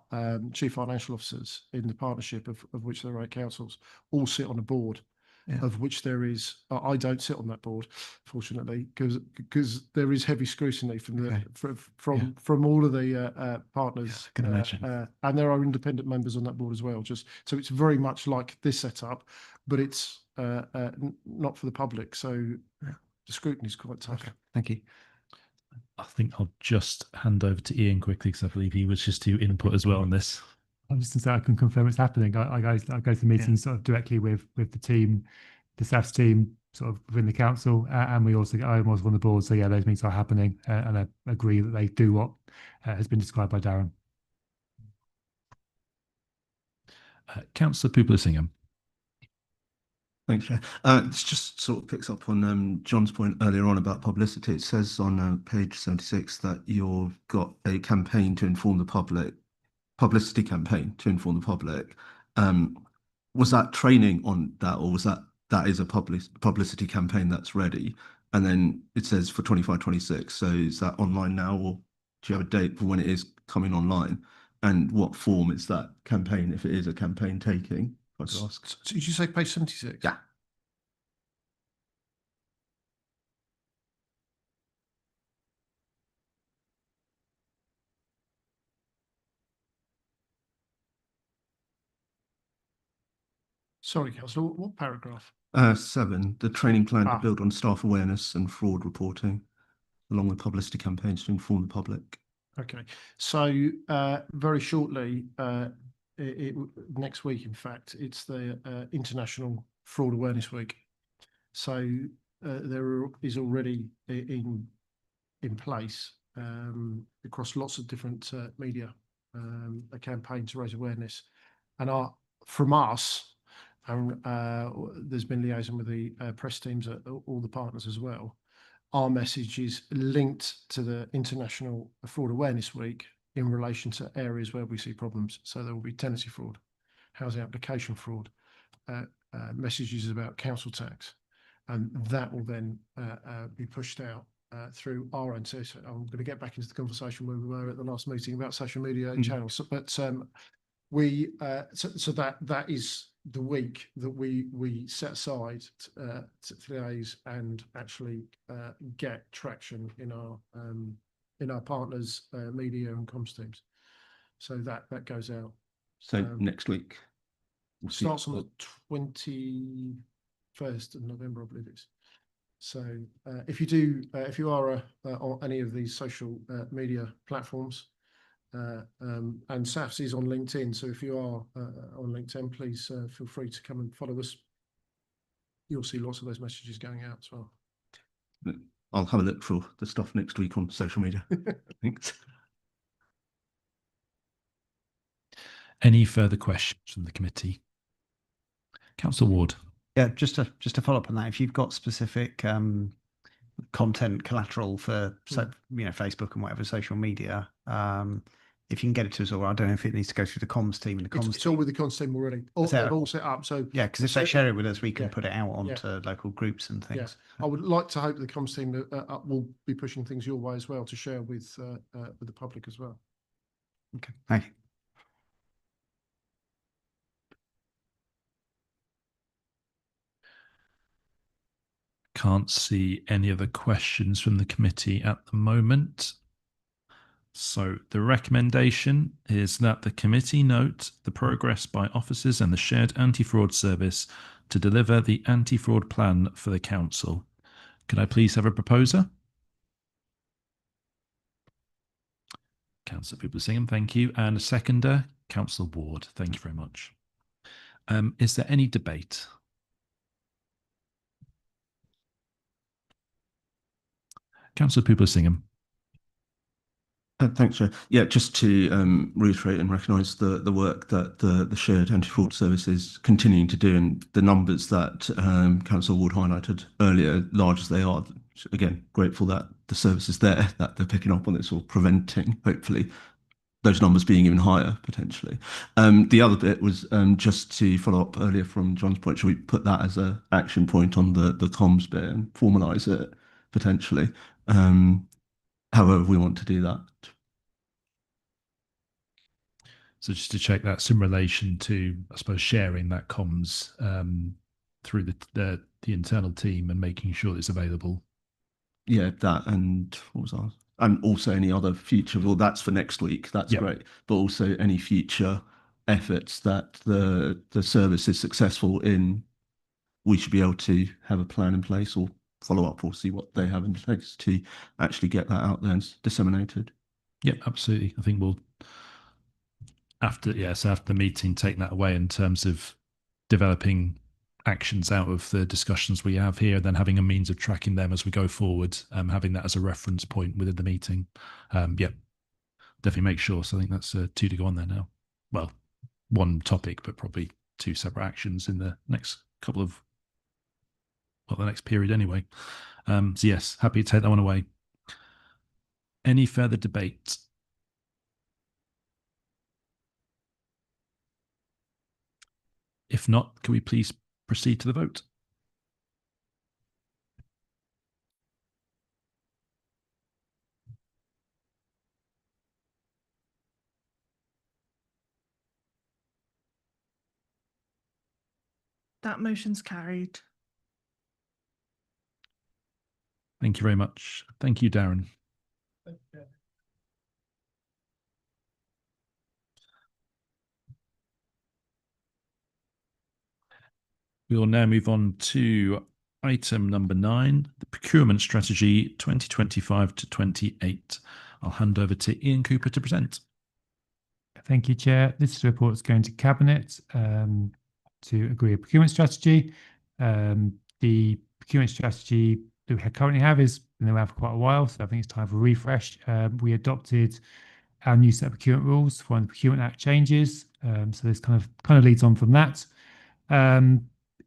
chief financial officers in the partnership, of which there are 8 councils, all sit on a board. of which there is. I don't sit on that board, fortunately, because there is heavy scrutiny from the from all of the partners. I can imagine. And there are independent members on that board as well. Just so it's very much like this setup, but it's not for the public. So the scrutiny is quite tough. Okay. Thank you. I think I'll just hand over to Ian quickly because I believe he wishes to input as well on this. I'm just going to say I can confirm it's happening. I go to the meetings sort of directly with the team, the SAFS team, sort of within the council, and we also I'm also on the board. So yeah, those meetings are happening, and I agree that they do what has been described by Darren. Councillor Pupler-Singham. Thanks, Chair. This just sort of picks up on John's point earlier on about publicity. It says on page 76 that you've got a campaign to inform the public, publicity campaign to inform the public. Was that training on that, or was that is a publicity campaign that's ready? And then it says for 25-26. So is that online now, or do you have a date for when it is coming online? And what form is that campaign, if it is a campaign taking? I could ask. So did you say page 76? Yeah. Sorry, Councillor, what paragraph? 7, the training plan to build on staff awareness and fraud reporting, along with publicity campaigns to inform the public. Okay, so very shortly, next week, in fact, it's the International Fraud Awareness Week. So there is already in place across lots of different media a campaign to raise awareness, and from us. And there's been liaison with the press teams at all the partners as well. Our message is linked to the International Fraud Awareness Week in relation to areas where we see problems. So there will be tenancy fraud, housing application fraud, messages about council tax, and that will then be pushed out through our own. So I'm going to get back into the conversation where we were at the last meeting about social media channels. So, but we so that is the week that we set aside to liaise and actually get traction in our partners media and comms teams. So that goes out. So next week starts on the 21st of November, I believe it is. So if you are on any of these social media platforms, and SAFS is on LinkedIn, so if you are on LinkedIn, please feel free to come and follow us. You'll see lots of those messages going out as well. I'll have a look for the stuff next week on social media. Thanks. Any further questions from the committee? Councillor Ward. Yeah, just to follow up on that, if you've got specific content collateral for Facebook and whatever social media, if you can get it to us, or I don't know if it needs to go through the comms team and the comms. It's all with the comms team already. They're all set up. So yeah, because if they share it with us, we can put it out onto local groups and things. I would like to hope the comms team will be pushing things your way as well to share with the public as well. Okay, thank you. Can't see any other questions from the committee at the moment. So the recommendation is that the committee note the progress by officers and the shared anti-fraud service to deliver the anti-fraud plan for the council. Could I please have a proposer? Councillor Pupler-Singham, thank you. And a seconder, Councillor Ward. Thank you very much. Is there any debate? Councillor Pupler-Singham. Thanks, Chair. Yeah, just to reiterate and recognise the work that the shared anti-fraud service is continuing to do, and the numbers that Councillor Ward highlighted earlier, large as they are. Again, grateful that the service is there, that they're picking up on this or preventing, hopefully, those numbers being even higher potentially. The other bit was just to follow up earlier from John's point. Should we put that as an action point on the comms bit and formalise it potentially? However we want to do that. So just to check, that's in relation to, I suppose, sharing that comms through the internal team and making sure it's available. Yeah, that, and what was ours? And also any other future, well, that's for next week. That's great. But also any future efforts that the service is successful in, we should be able to have a plan in place or follow up or see what they have in place to actually get that out there and disseminated. Yep, absolutely. I think we'll after the meeting, take that away in terms of developing actions out of the discussions we have here, then having a means of tracking them as we go forward, having that as a reference point within the meeting. Definitely make sure. So I think that's 2 to go on there now. Well, 1 topic, but probably 2 separate actions in the next the next period anyway. So yes, happy to take that one away. Any further debate? If not, can we please proceed to the vote? That motion's carried. Thank you very much. Thank you, Darren. We will now move on to item number 9, the procurement strategy 2025 to 28. I'll hand over to Ian Cooper to present. Thank you, Chair. This report is going to Cabinet to agree a procurement strategy. The procurement strategy that we currently have is been around for quite a while, so I think it's time for a refresh. We adopted our new set of procurement rules when the Procurement Act changes, so this kind of leads on from that.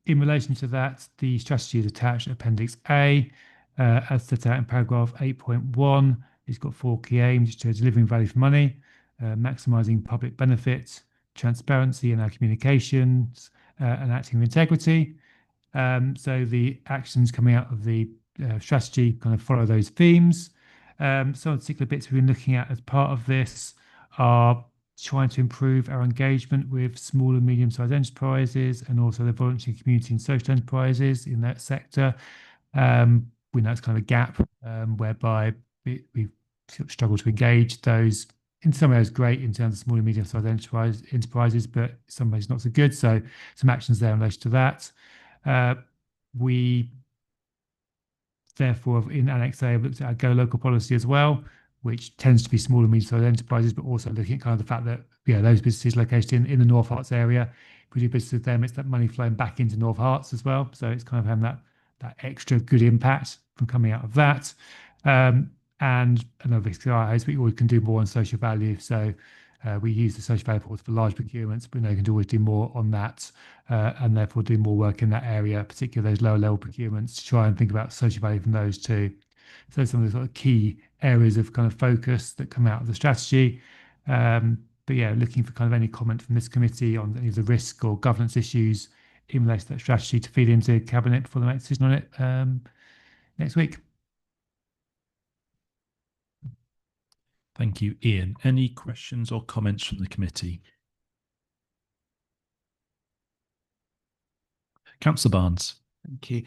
In relation to that, the strategy is attached at Appendix A, as set out in paragraph 8.1. It's got 4 key aims to delivering value for money, maximising public benefit, transparency in our communications, and acting with integrity. So the actions coming out of the strategy kind of follow those themes. Some of the particular bits we've been looking at as part of this are trying to improve our engagement with small and medium-sized enterprises and also the voluntary community and social enterprises in that sector. We know it's kind of a gap whereby we've struggled to engage those. In some ways, great in terms of small and medium-sized enterprises, but in some ways not so good. So some actions there in relation to that. We therefore, in Annex A, have looked at our Go Local policy as well, which tends to be small and medium-sized enterprises, but also looking at kind of the fact that those businesses located in the North Herts area, if we do business with them, it's that money flowing back into North Herts as well. So it's kind of having that extra good impact from coming out of that. And another is we always can do more on social value. So we use the social value reports for large procurements, but we can always do more on that, and therefore do more work in that area, particularly those lower level procurements, to try and think about social value from those too. So some of the sort of key areas of kind of focus that come out of the strategy. But looking for kind of any comment from this committee on any of the risk or governance issues in relation to that strategy to feed into Cabinet before they make a decision on it next week. Thank you, Ian. Any questions or comments from the committee? Councillor Barnes. Thank you.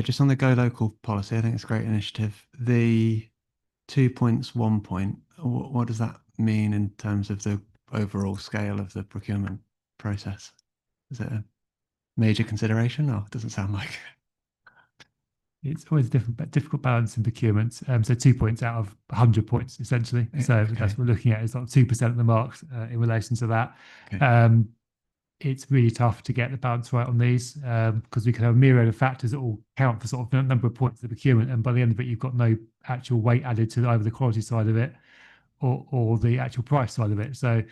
Just on the Go Local policy, I think it's a great initiative. The 2 points, 1 point, what does that mean in terms of the overall scale of the procurement process? Is it a major consideration, or it doesn't sound like it? It's always a difficult balance in procurement. So 2 points out of 100 points, essentially. So okay. That's what we're looking at, is like 2% of the marks in relation to that. Okay. It's really tough to get the balance right on these because we can have a myriad of factors that all count for sort of the number of points of the procurement, and by the end of it, you've got no actual weight added to either the quality side of it or the actual price side of it. So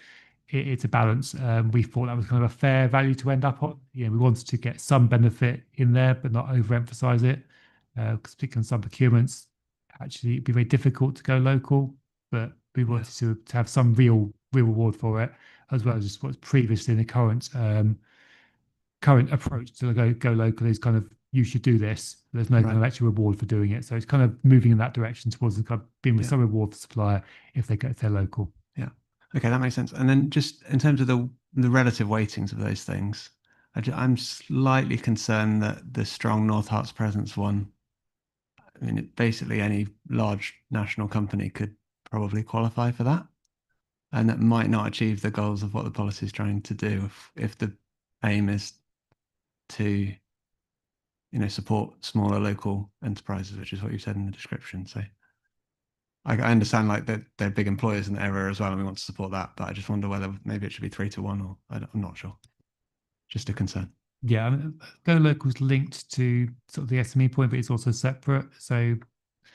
it's a balance. We thought that was kind of a fair value to end up on. We wanted to get some benefit in there, but not overemphasize it, because particularly on some procurements, actually it'd be very difficult to go local, but we wanted to have some real reward for it, as well as just what's previously in the current approach to go local is kind of, you should do this. There's no kind of actual reward for doing it. So it's kind of moving in that direction towards the kind of being with some reward for supplier if they're local. Yeah. Okay, that makes sense. And then just in terms of the relative weightings of those things, I'm slightly concerned that the strong North Hearts presence one, I mean, basically any large national company could probably qualify for that. And that might not achieve the goals of what the policy is trying to do if the aim is to, support smaller local enterprises, which is what you said in the description. So I understand like that they're big employers in the area as well, and we want to support that. But I just wonder whether maybe it should be 3-1, or I'm not sure. Just a concern. Yeah, I mean, Go Local's linked to sort of the SME point, but it's also separate. So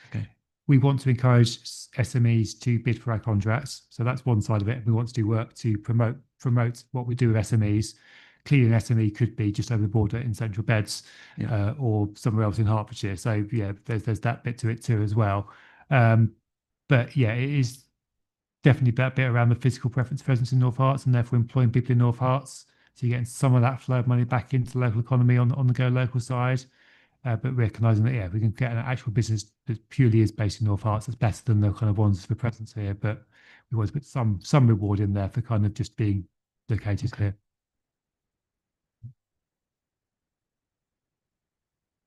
Okay. we want to encourage SMEs to bid for our contracts. So that's one side of it. We want to do work to promote what we do with SMEs. Clearly, an SME could be just over the border in Central Beds, or somewhere else in Hertfordshire. So yeah, there's that bit to it too as well. But yeah, it is definitely that bit around the physical presence in North Hearts, and therefore employing people in North Hearts. So you're getting some of that flow of money back into the local economy on the Go Local side. But recognising that, if we can get an actual business that purely is based in North Hearts, that's better than the kind of ones for presence here. But we want to put some reward in there for kind of just being located here.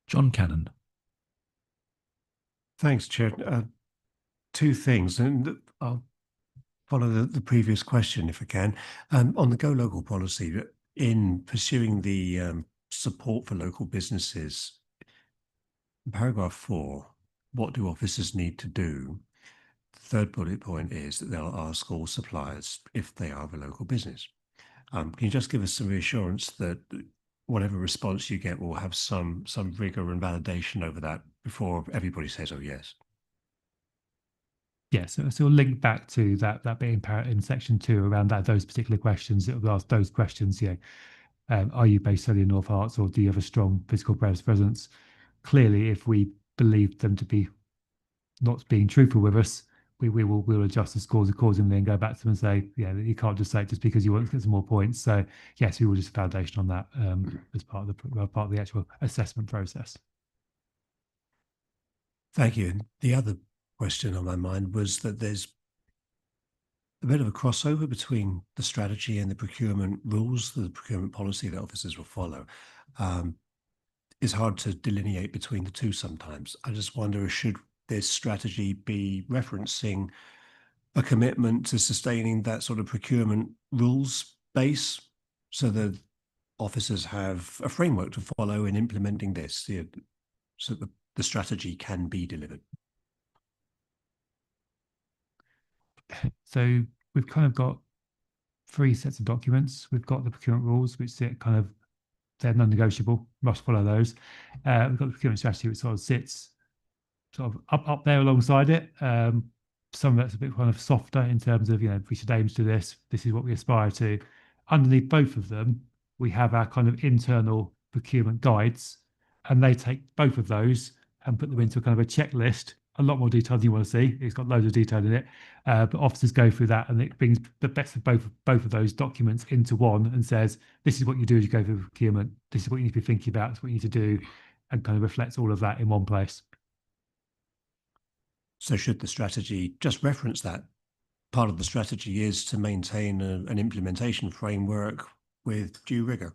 John Cannon. Thanks, Chair. Two things, and I'll follow the previous question if I can. On the Go Local policy, in pursuing the support for local businesses, paragraph 4, what do officers need to do? The third bullet point is that they'll ask all suppliers if they are a local business. Can you just give us some reassurance that whatever response you get will have some rigor and validation over that before everybody says, oh, yes? Yeah, so we'll link back to that bit in section 2 around those particular questions. It will ask those questions, are you based solely in North Hearts, or do you have a strong physical presence? Clearly, if we believe them to be not being truthful with us, we'll adjust the scores accordingly and go back to them and say, you can't just say it just because you want to get some more points. So yes, we will just foundation on that as part of the actual assessment process. Thank you. And the other question on my mind was that there's a bit of a crossover between the strategy and the procurement rules, the procurement policy that officers will follow. It's hard to delineate between the two sometimes. I just wonder, should this strategy be referencing a commitment to sustaining that sort of procurement rules base so that officers have a framework to follow in implementing this, so that the strategy can be delivered? So we've kind of got 3 sets of documents. We've got the procurement rules, which sit kind of, they're non-negotiable, must follow those. We've got the procurement strategy, which sort of sits sort of up there alongside it. Some of that's a bit kind of softer in terms of, we should aim to do this. This is what we aspire to. Underneath both of them, we have our kind of internal procurement guides, and they take both of those and put them into a kind of a checklist, a lot more detail than you want to see. It's got loads of detail in it, but officers go through that, and it brings the best of both of those documents into one and says, this is what you do as you go through procurement. This is what you need to be thinking about. It's what you need to do, and kind of reflects all of that in one place. So should the strategy just reference that? Part of the strategy is to maintain an implementation framework with due rigor.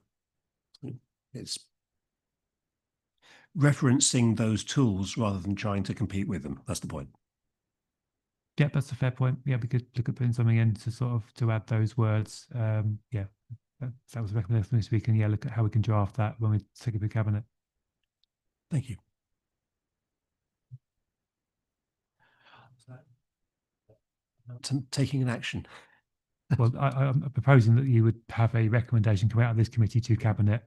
It's referencing those tools rather than trying to compete with them. That's the point. Yeah, that's a fair point. Yeah, we could look at putting something in to add those words. That was a recommendation this week, and look at how we can draft that when we take it to the cabinet. Thank you. Taking an action. Well, I'm proposing that you would have a recommendation come out of this committee to cabinet,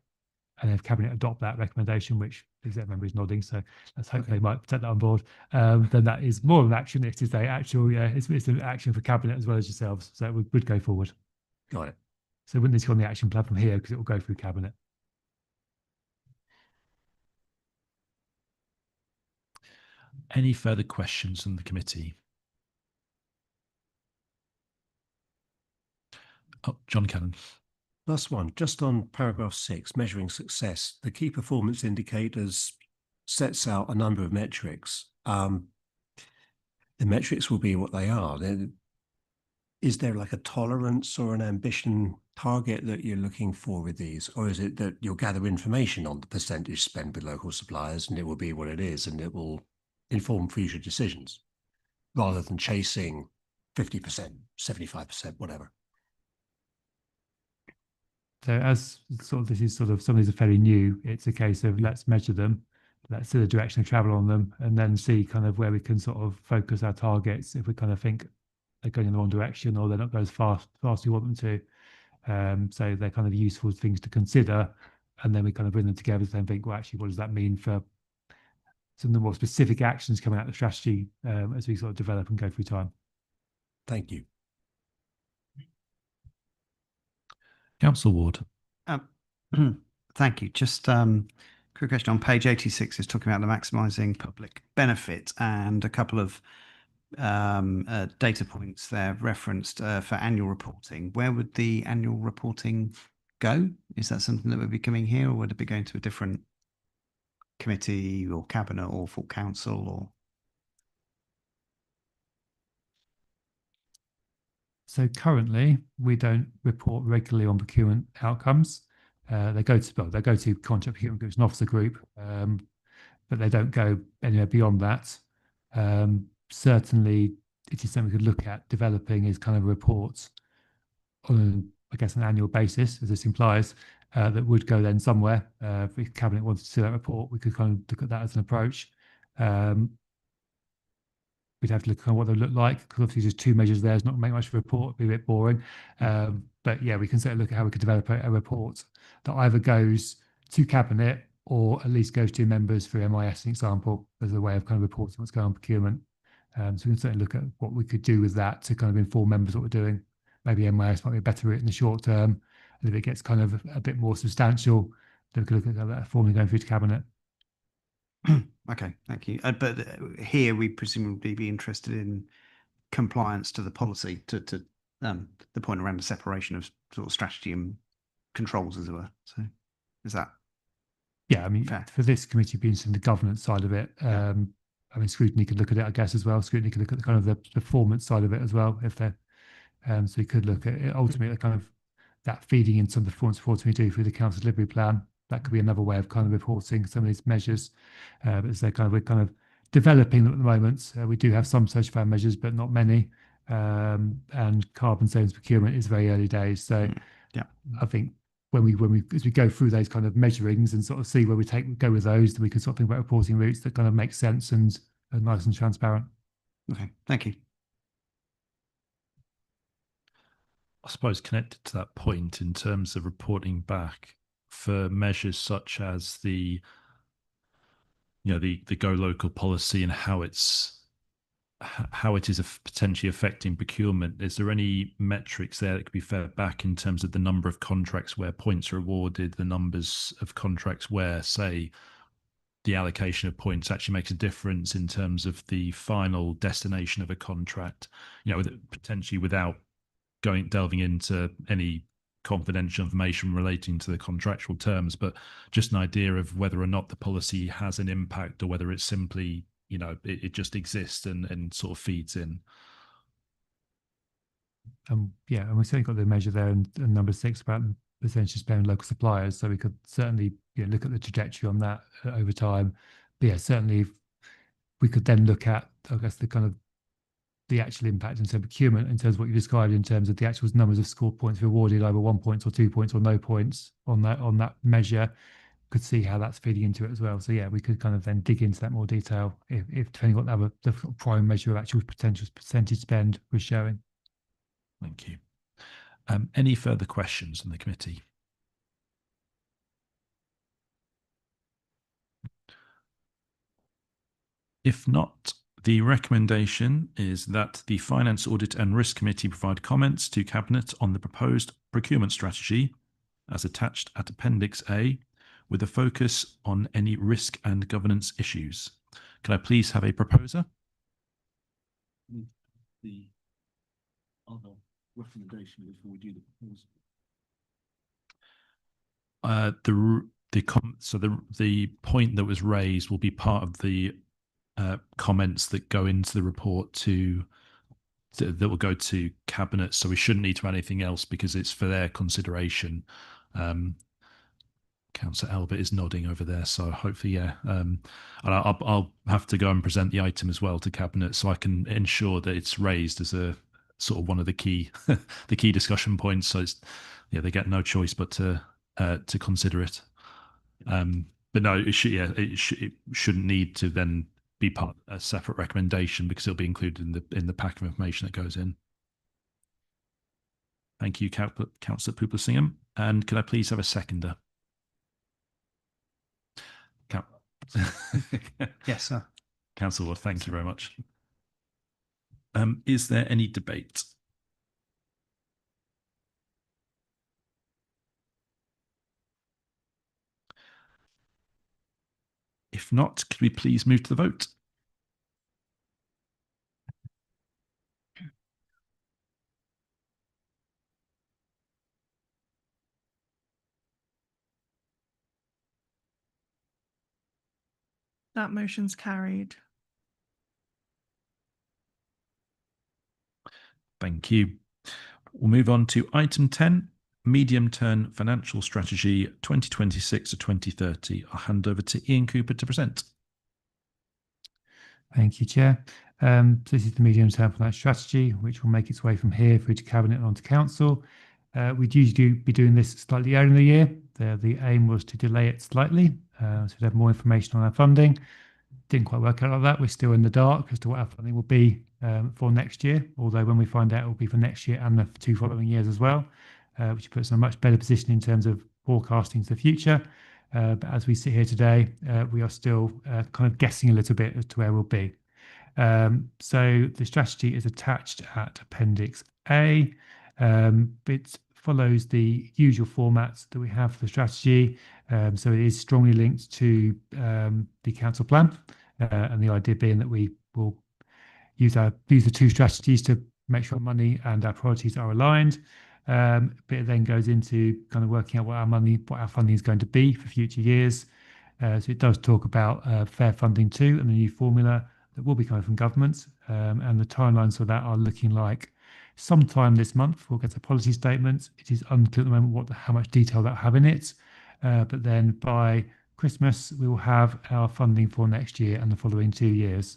and if cabinet adopt that recommendation, which the exec member is nodding, so let's hope they might take that on board. Then that is more of an action. It is a actual, it's an action for cabinet as well as yourselves. So it would go forward. Got it. So it wouldn't need to go on the action plan from here because it will go through cabinet. Any further questions from the committee? Oh, John Cannon. Last one, just on paragraph 6, measuring success. The key performance indicators sets out a number of metrics. The metrics will be what they are. is there like a tolerance or an ambition target that you're looking for with these? Or is it that you'll gather information on the percentage spent with local suppliers and it will be what it is and it will inform future decisions rather than chasing 50%, 75%, whatever? So as sort of this is sort of some of these are fairly new, it's a case of let's measure them, let's see the direction of travel on them, and then see kind of where we can sort of focus our targets if we kind of think they're going in the wrong direction or they're not going as fast as we want them to. So they're kind of useful things to consider, and then we kind of bring them together and think, well, actually, what does that mean for some of the more specific actions coming out of the strategy as we sort of develop and go through time. Thank you. Council Ward. Thank you. Just quick question on page 86 is talking about the maximising public benefit, and a couple of data points there referenced for annual reporting. Where would the annual reporting go? Is that something that would be coming here, or would it be going to a different committee or cabinet or full council? Or so currently we don't report regularly on procurement outcomes. They go to contract procurement groups and officer group, but they don't go anywhere beyond that. Certainly, it is something we could look at developing is kind of reports on, I guess, an annual basis, as this implies, that would go then somewhere. If the cabinet wanted to see that report, we could kind of look at that as an approach. We'd have to look at what they look like, because obviously just two measures there is not make much of a report, it'd be a bit boring. But yeah, we can certainly look at how we could develop a report that either goes to cabinet or at least goes to members through MIS, an example, as a way of kind of reporting what's going on in procurement. So we can certainly look at what we could do with that to kind of inform members what we're doing. Maybe MIS might be a better route in the short term. And if it gets kind of a bit more substantial, then we could look at that formally going through to cabinet. okay, thank you. But here we presumably be interested in compliance to the policy, to the point around the separation of sort of strategy and controls, as it were. So is that? Yeah, I mean, fair? for this committee being in the governance side of it, I mean, scrutiny could look at it, I guess, as well. Scrutiny could look at the kind of the performance side of it as well, if they're so we could look at it ultimately kind of that feeding in some of the performance reporting we do through the council delivery plan. That could be another way of kind of reporting some of these measures. But as we're kind of developing them at the moment. We do have some certified measures, but not many. And carbon savings procurement is very early days. So yeah, I think when we as we go through those kind of measurings and sort of see where we go with those, then we can sort of think about reporting routes that kind of make sense and are nice and transparent. Okay, thank you. I suppose connected to that point in terms of reporting back for measures such as the go local policy and how it is potentially affecting procurement. Is there any metrics there that could be fed back in terms of the number of contracts where points are awarded, the numbers of contracts where, say, the allocation of points actually makes a difference in terms of the final destination of a contract, potentially without delving into any confidential information relating to the contractual terms, but just an idea of whether or not the policy has an impact or whether it's simply, it just exists and sort of feeds in. Yeah, and we've certainly got the measure there and number 6 about percentage spend on local suppliers. So we could certainly look at the trajectory on that over time. But yeah, certainly we could then look at, I guess, the kind of the actual impact in terms of procurement, in terms of what you described in terms of the actual numbers of score points rewarded, either 1 point or 2 points or no points on that measure. Could see how that's feeding into it as well. So yeah, we could kind of then dig into that more detail if depending on what the prime measure of actual potential percentage spend was showing. Thank you. Any further questions on the committee? If not, the recommendation is that the Finance, Audit and Risk Committee provide comments to Cabinet on the proposed procurement strategy as attached at Appendix A, with a focus on any risk and governance issues. Can I please have a proposer? The other recommendation before we do the proposal. The point that was raised will be part of the comments that go into the report to that will go to cabinet. So we shouldn't need to add anything else because it's for their consideration. Councillor Albert is nodding over there, so hopefully, yeah. And I'll have to go and present the item as well to cabinet, so I can ensure that it's raised as a sort of one of the key the key discussion points. So it's, yeah, they get no choice but to consider it. But no, it shouldn't need to then be part of a separate recommendation because it'll be included in the pack of information that goes in. Thank you, Councillor Poopler-Singham. And could I please have a seconder? Yes, sir. Councillor Wood, thank you very much. Is there any debate? If not, could we please move to the vote? That motion's carried. Thank you. We'll move on to item 10, medium-term financial strategy 2026 to 2030. I'll hand over to Ian Cooper to present. Thank you, Chair. So this is the medium-term financial strategy, which will make its way from here through to Cabinet and onto Council. We'd usually be doing this slightly earlier in the year. The aim was to delay it slightly, so we'd have more information on our funding. Didn't quite work out like that. We're still in the dark as to what our funding will be for next year, although when we find out, it will be for next year and the 2 following years as well, which puts us in a much better position in terms of forecasting to the future. But as we sit here today, we are still kind of guessing a little bit as to where we'll be. So the strategy is attached at Appendix A. It follows the usual formats that we have for the strategy. So it is strongly linked to the council plan, and the idea being that we will use the 2 strategies to make sure money and our priorities are aligned. But it then goes into kind of working out what our funding is going to be for future years. So it does talk about fair funding too, and the new formula that will be coming from government. And the timelines for that are looking like sometime this month we'll get a policy statement. It is unclear at the moment how much detail that will have in it. But then by Christmas, we will have our funding for next year and the following 2 years,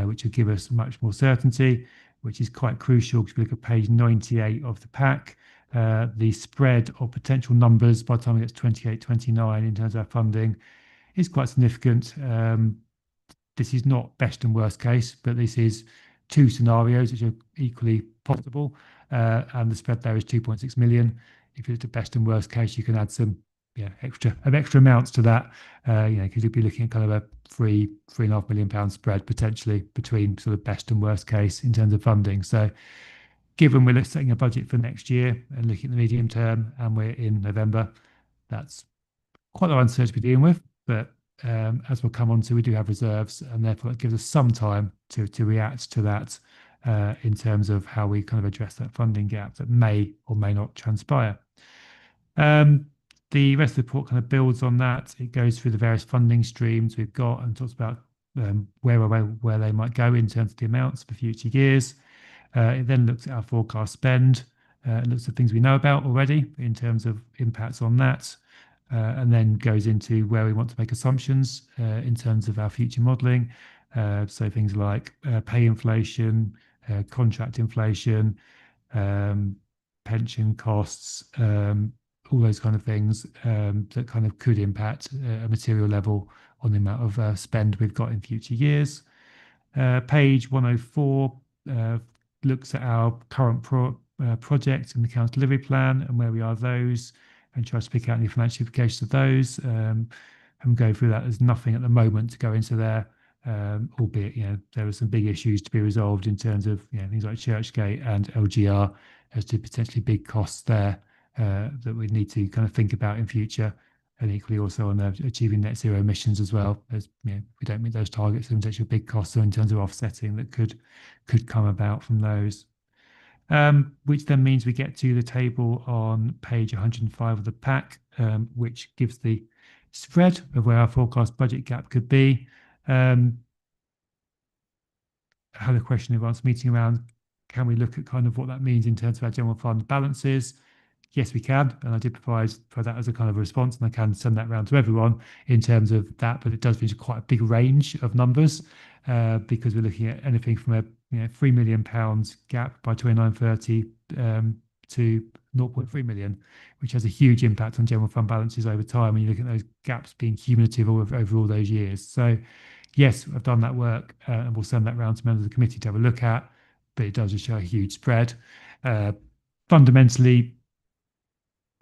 which will give us much more certainty, which is quite crucial because we look at page 98 of the pack. The spread of potential numbers by the time it gets 28, 29 in terms of our funding is quite significant. This is not best and worst case, but this is 2 scenarios which are equally possible, and the spread there is 2.6 million. If it's the best and worst case, you can add some extra amounts to that, because you'd be looking at kind of a £3.5 million spread potentially between sort of best and worst case in terms of funding. So given we're setting a budget for next year and looking at the medium term and we're in November, that's quite a lot of uncertainty to be dealing with. But as we'll come on to, we do have reserves, and therefore it gives us some time to react to that in terms of how we kind of address that funding gap that may or may not transpire. The rest of the report kind of builds on that. It goes through the various funding streams we've got and talks about where they might go in terms of the amounts for future years. It then looks at our forecast spend, it looks at things we know about already in terms of impacts on that, and then goes into where we want to make assumptions in terms of our future modelling. So things like pay inflation, contract inflation, pension costs, all those kind of things that kind of could impact a material level on the amount of spend we've got in future years. Page 104 looks at our current projects in the council delivery plan and where we are those, and tries to pick out any financial implications of those. And go through that. There's nothing at the moment to go into there, albeit there are some big issues to be resolved in terms of things like Churchgate and LGR as to potentially big costs there that we need to kind of think about in future, and equally also on achieving net zero emissions as well. As if we don't meet those targets, there are potential big costs in terms of offsetting that could come about from those. Which then means we get to the table on page 105 of the pack, which gives the spread of where our forecast budget gap could be. I had a question about meeting around can we look at kind of what that means in terms of our general fund balances? Yes, we can, and I did provide for that as a kind of a response, and I can send that around to everyone in terms of that. But it does mean quite a big range of numbers because we're looking at anything from a £3 million gap by 2930 to 0.3 million, which has a huge impact on general fund balances over time. And you look at those gaps being cumulative over all those years. So, yes, I've done that work, and we'll send that round to members of the committee to have a look at. But it does just show a huge spread. Fundamentally,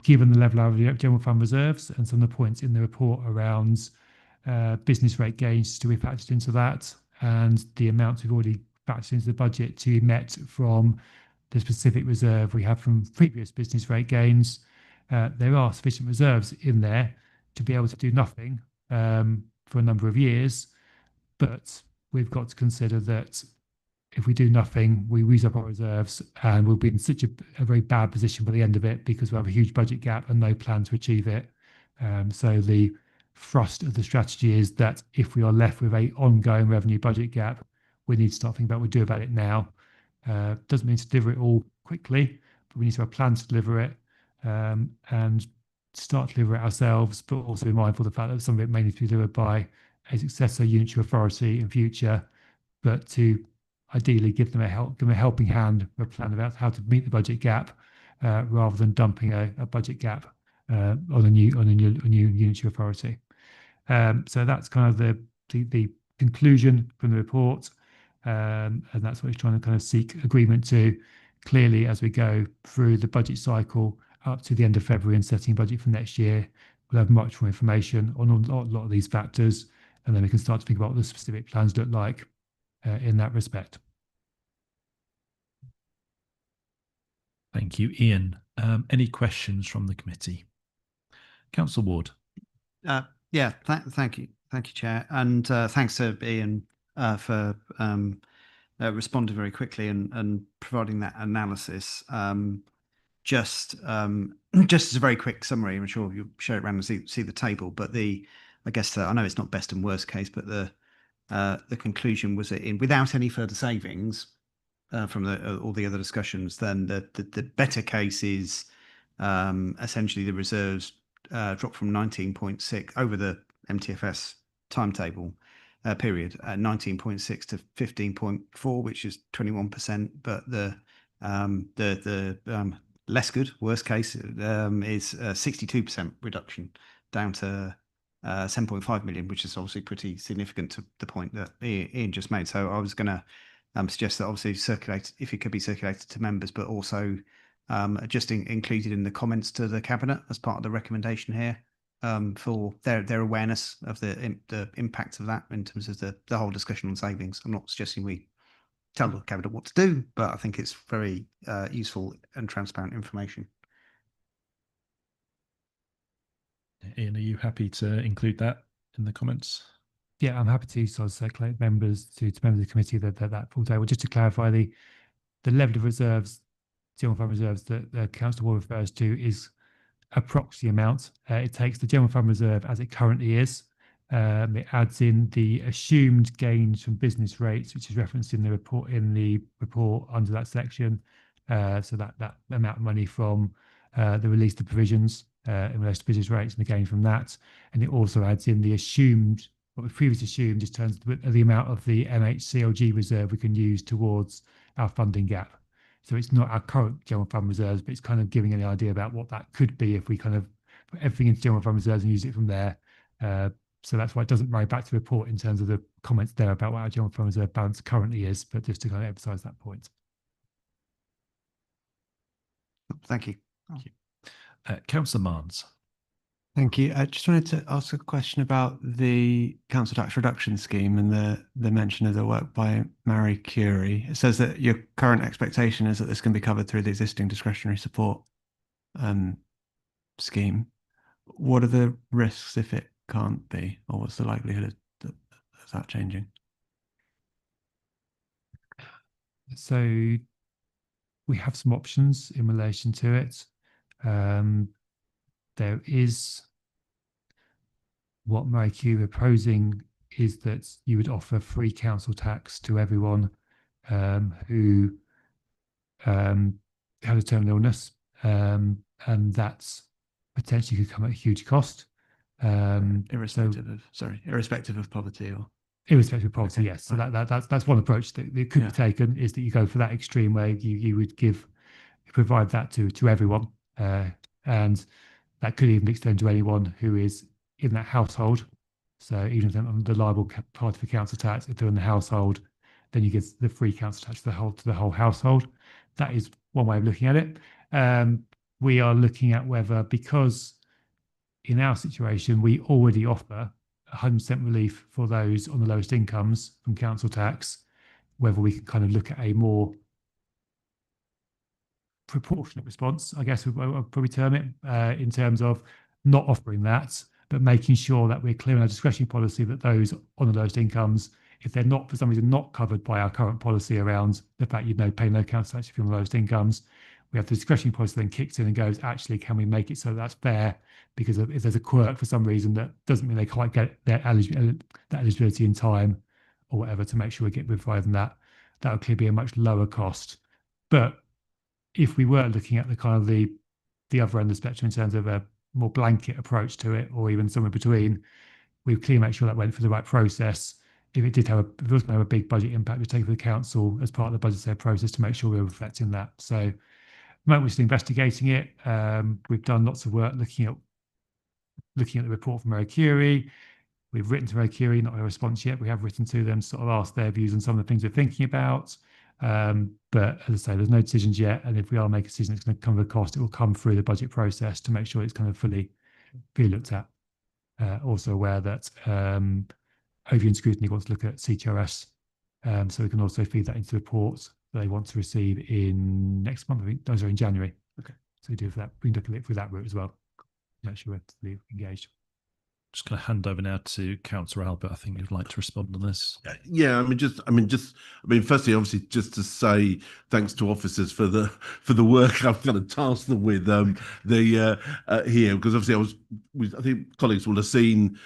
given the level of general fund reserves and some of the points in the report around business rate gains to be factored into that, and the amounts we've already factored into the budget to be met from the specific reserve we have from previous business rate gains, there are sufficient reserves in there to be able to do nothing for a number of years. But we've got to consider that if we do nothing, we use up our reserves and we'll be in such a very bad position by the end of it because we have a huge budget gap and no plan to achieve it. So the thrust of the strategy is that if we are left with a ongoing revenue budget gap, we need to start thinking about what we do about it now. Doesn't mean to deliver it all quickly, but we need to have a plan to deliver it and start to deliver it ourselves, but also be mindful of the fact that some of it may need to be delivered by a successor unitary authority in future, but to ideally give them a helping hand with a plan about how to meet the budget gap, rather than dumping a budget gap on a new unitary authority. So that's kind of the conclusion from the report, and that's what it's trying to kind of seek agreement to. Clearly, as we go through the budget cycle up to the end of February and setting budget for next year, we'll have much more information on a lot of these factors, and then we can start to think about what the specific plans look like in that respect. Thank you, Ian. Any questions from the committee? Councillor Ward. Yeah, thank you, Chair, and thanks to Ian for responding very quickly and providing that analysis. Just as a very quick summary, I'm sure you'll show it around and see the table, but I guess I know it's not best and worst case, but the conclusion was that without any further savings from all the other discussions, then the better case is essentially the reserves drop from 19.6 over the MTFS timetable period, 19.6 to 15.4, which is 21%. But the less good, worst case, is 62% reduction down to 7.5 million, which is obviously pretty significant to the point that Ian just made. So I was going to suggest that obviously circulate, if it could be circulated to members, but also just included in the comments to the cabinet as part of the recommendation here, for their awareness of the impact of that in terms of the whole discussion on savings. I'm not suggesting we tell the cabinet what to do, but I think it's very useful and transparent information. Ian, are you happy to include that in the comments? Yeah, I'm happy to sort of circulate members to members of the committee that full table. Just to clarify, the level of reserves, general fund reserves that Councillor Ward refers to is a proxy amount. It takes the general fund reserve as it currently is. It adds in the assumed gains from business rates, which is referenced in the report under that section. So that amount of money from the release of provisions in relation to business rates and the gain from that. And it also adds in the assumed, what we previously assumed, in terms of the amount of the MHCLG reserve we can use towards our funding gap. So it's not our current general fund reserves, but it's kind of giving an idea about what that could be if we kind of put everything into general fund reserves and use it from there. So that's why it doesn't marry back to the report in terms of the comments there about what our general fund reserve balance currently is, but just to kind of emphasise that point. Thank you. Thank you. Councillor Marnes. Thank you. I just wanted to ask a question about the council tax reduction scheme and the mention of the work by Marie Curie. It says that your current expectation is that this can be covered through the existing discretionary support scheme. What are the risks if it can't be, or what's the likelihood of that changing? So we have some options in relation to it. There is what Marie Curie proposing is that you would offer free council tax to everyone who had a terminal illness, and that's potentially could come at a huge cost. Irrespective of poverty, or irrespective of poverty, Okay, yes. So fine. that's one approach that could be taken, is that you go for that extreme where you would provide that to everyone, and that could even extend to anyone who is in that household. So even if they're not the liable party for council tax, if they're in the household, then you get the free council tax to the whole household. That is one way of looking at it. We are looking at whether, because in our situation we already offer 100% relief for those on the lowest incomes from council tax, whether we can kind of look at a more proportionate response, I guess I'll probably term it, in terms of not offering that, but making sure that we're clear in our discretionary policy that those on the lowest incomes, if they're not, for some reason, not covered by our current policy around the fact pay no council tax if you're on the lowest incomes, we have the discretionary policy then kicks in and goes, actually, can we make it so that's fair? Because if there's a quirk for some reason, that doesn't mean they quite get their eligibility in time or whatever, to make sure we get providing that would clearly be a much lower cost. But if we were looking at the kind of the other end of the spectrum in terms of a more blanket approach to it, or even somewhere between, we'd clearly make sure that went through the right process. If it was going to have a big budget impact, we'd take it to the council as part of the budgetary process to make sure we were reflecting that. So at the moment, we're still investigating it. We've done lots of work looking at the report from Marie Curie. We've written to Marie Curie, not a response yet. We have written to them, sort of asked their views on some of the things we're thinking about. But as I say, there's no decisions yet. And if we are making a decision, it's going to come with a cost. It will come through the budget process to make sure it's kind of fully looked at. Also aware that Ovian Scrutiny wants to look at CTRS. So we can also feed that into the reports that they want to receive in next month. I think those are in January. Okay. So we do for that. We can look at it through that route as well. Make sure we're fully engaged. Just going to hand over now to Councillor Albert. I think you'd like to respond on this. Yeah, firstly, obviously, just to say thanks to officers for the work I've kind of tasked them with here, because obviously I think colleagues will have seen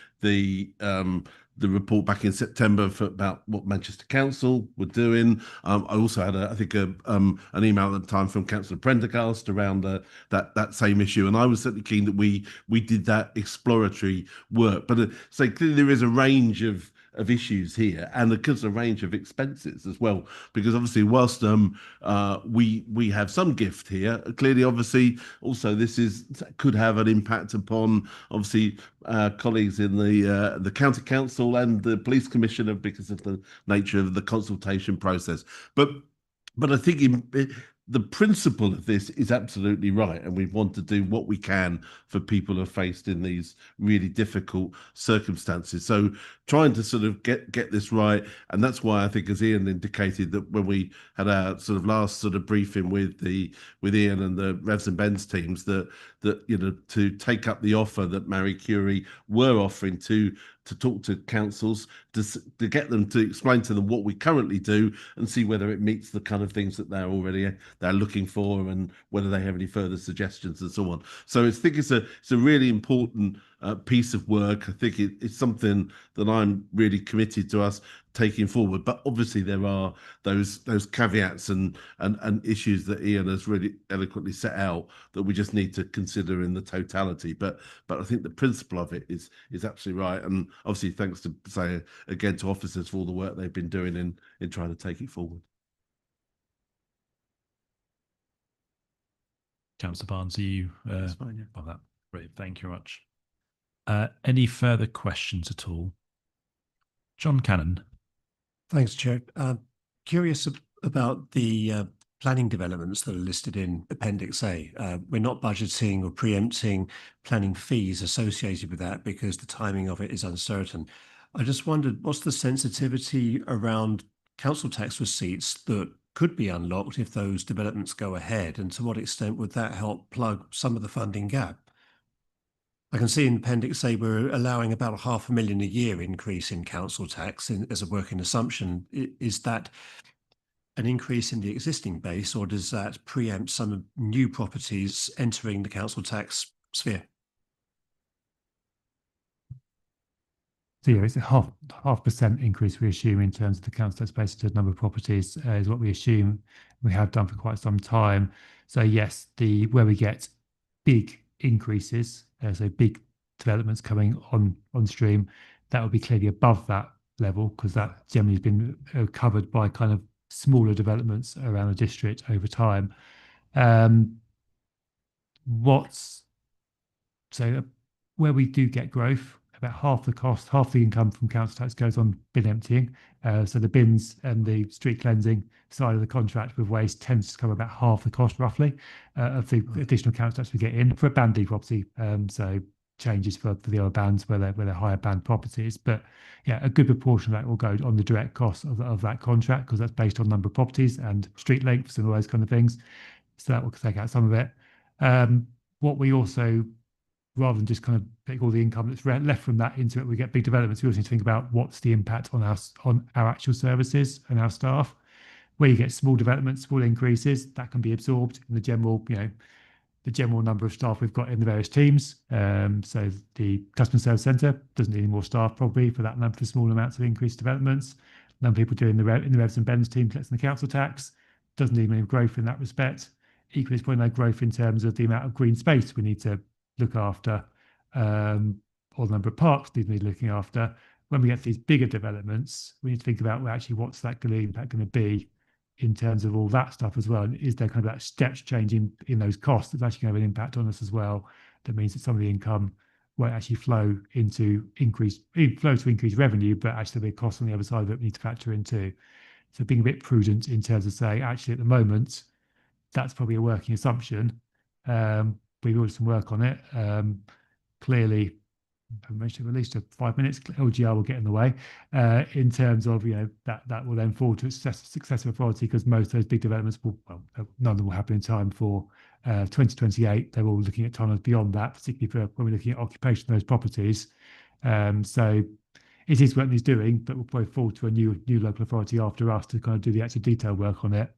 the report back in September about what Manchester Council were doing. I also had an email at the time from Councillor Prendergast around that same issue, and I was certainly keen that we did that exploratory work. But so clearly there is a range of issues here, and a range of expenses as well, because obviously whilst we have some gift here, clearly obviously also this could have an impact upon obviously colleagues in the county council and the police commissioner, because of the nature of the consultation process. But I think the principle of this is absolutely right, and we want to do what we can for people who are faced in these really difficult circumstances. So trying to sort of get this right, and that's why I think, as Ian indicated, that when we had our sort of last sort of briefing with Ian and the Revs and Bens teams, that to take up the offer that Marie Curie were offering to talk to councils, to get them to explain to them what we currently do and see whether it meets the kind of things that they're looking for, and whether they have any further suggestions and so on. So I think it's a really important piece of work. I think it's something that I'm really committed to us taking forward. But obviously there are those caveats and issues that Ian has really eloquently set out that we just need to consider in the totality. But I think the principle of it is absolutely right. And obviously thanks to say again to officers for all the work they've been doing in trying to take it forward. Councillor Barnes, are you That's fine, yeah. on that? Great, thank you very much. Any further questions at all? John Cannon. Thanks, Chair. Curious about the planning developments that are listed in Appendix A. We're not budgeting or preempting planning fees associated with that because the timing of it is uncertain. I just wondered, what's the sensitivity around council tax receipts that could be unlocked if those developments go ahead, and to what extent would that help plug some of the funding gap? I can see in Appendix A we're allowing about £500,000 a year increase in council tax as a working assumption. Is that an increase in the existing base, or does that preempt some new properties entering the council tax sphere? So yeah, it's a half percent increase we assume in terms of the council tax base to number of properties is what we assume. We have done for quite some time. So yes, where we get big increases, so big developments coming on stream, that will be clearly above that level because that generally has been covered by kind of smaller developments around the district over time. Where we do get growth, about half the cost, half the income from council tax goes on bin emptying. So the bins and the street cleansing side of the contract with waste tends to cover about half the cost roughly of the additional council tax we get in for a band D property. So changes for the other bands where they're higher band properties. But yeah, a good proportion of that will go on the direct cost of that contract because that's based on number of properties and street lengths and all those kind of things. So that will take out some of it. What we also, rather than just kind of take all the income that's left from that into it, we get big developments. We also need to think about what's the impact on our actual services and our staff. Where you get small developments, small increases, that can be absorbed in the general, the general number of staff we've got in the various teams. So the customer service centre doesn't need any more staff probably for that number for small amounts of increased developments. Number of people doing in the Revs and Bens team collecting the council tax doesn't need any growth in that respect. Equally, it's probably no growth in terms of the amount of green space we need to look after, or the number of parks we need looking after. When we get to these bigger developments, we need to think about, well, actually, what's that impact going to be in terms of all that stuff as well? And is there kind of that step change in those costs that's actually going to have an impact on us as well? That means that some of the income won't actually flow to increase revenue, but actually there'll be a cost on the other side that we need to factor into. So being a bit prudent in terms of saying, actually, at the moment, that's probably a working assumption. We've already some work on it. Clearly, I mentioned at least 5 minutes. LGR will get in the way in terms of that will then fall to successive authority because most of those big developments none of them will happen in time for 2028. They're all looking at timelines beyond that, particularly for when we're looking at occupation of those properties. So it is what he's doing, but will probably fall to a new local authority after us to kind of do the actual detail work on it.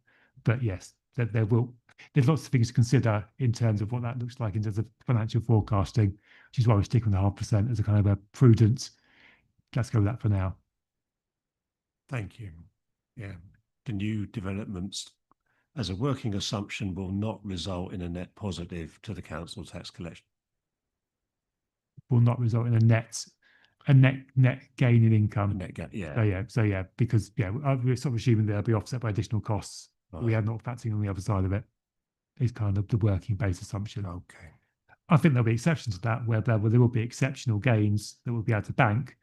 But yes, there's lots of things to consider in terms of what that looks like in terms of financial forecasting, which is why we're sticking with the 0.5% as a kind of a prudent. Let's go with that for now. Thank you. Yeah, the new developments as a working assumption will not result in a net positive to the council tax collection. Will not result in a net gain in income. Net gain, yeah. Because we're sort of assuming they'll be offset by additional costs. Right. We are not factoring on the other side of it. Is kind of the working base assumption. Okay. I think there'll be exceptions to that where there will be exceptional gains that we'll be able to bank,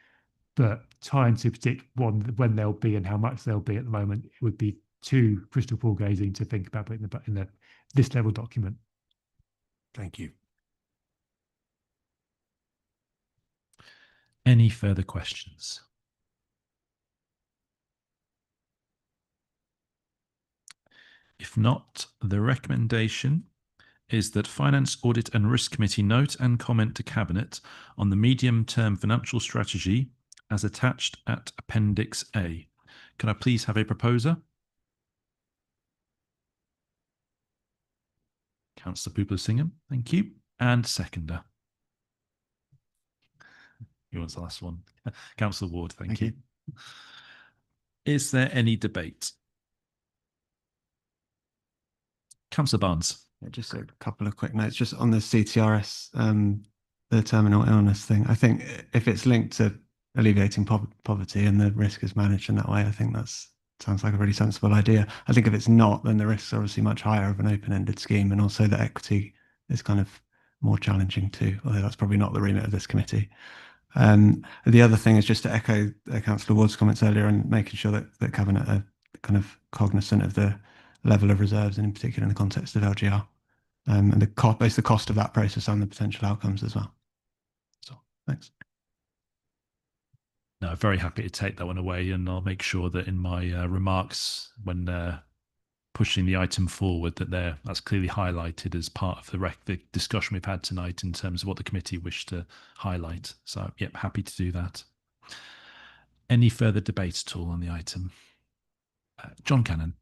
but trying to predict when they'll be and how much they'll be at the moment, it would be too crystal ball gazing to think about in this level document. Thank you. Any further questions? If not, the recommendation is that Finance, Audit and Risk Committee note and comment to Cabinet on the medium-term financial strategy as attached at Appendix A. Can I please have a proposer? Councillor Pupler-Singham, thank you. And seconder. Who wants the last one? Councillor Ward, thank you. Is there any debate? Councillor Barnes. Yeah, just a couple of quick notes, just on the CTRS, the terminal illness thing. I think if it's linked to alleviating poverty and the risk is managed in that way, I think that's sounds like a really sensible idea. I think if it's not, then the risks are obviously much higher of an open-ended scheme, and also the equity is kind of more challenging too, although that's probably not the remit of this committee. The other thing is just to echo Councillor Ward's comments earlier and making sure that Cabinet are kind of cognizant of the level of reserves, and in particular in the context of LGR, and the cost of that process and the potential outcomes as well. So, thanks. No, very happy to take that one away, and I'll make sure that in my remarks when pushing the item forward that's clearly highlighted as part of the discussion we've had tonight in terms of what the committee wished to highlight. So, yep, happy to do that. Any further debate at all on the item? John Cannon.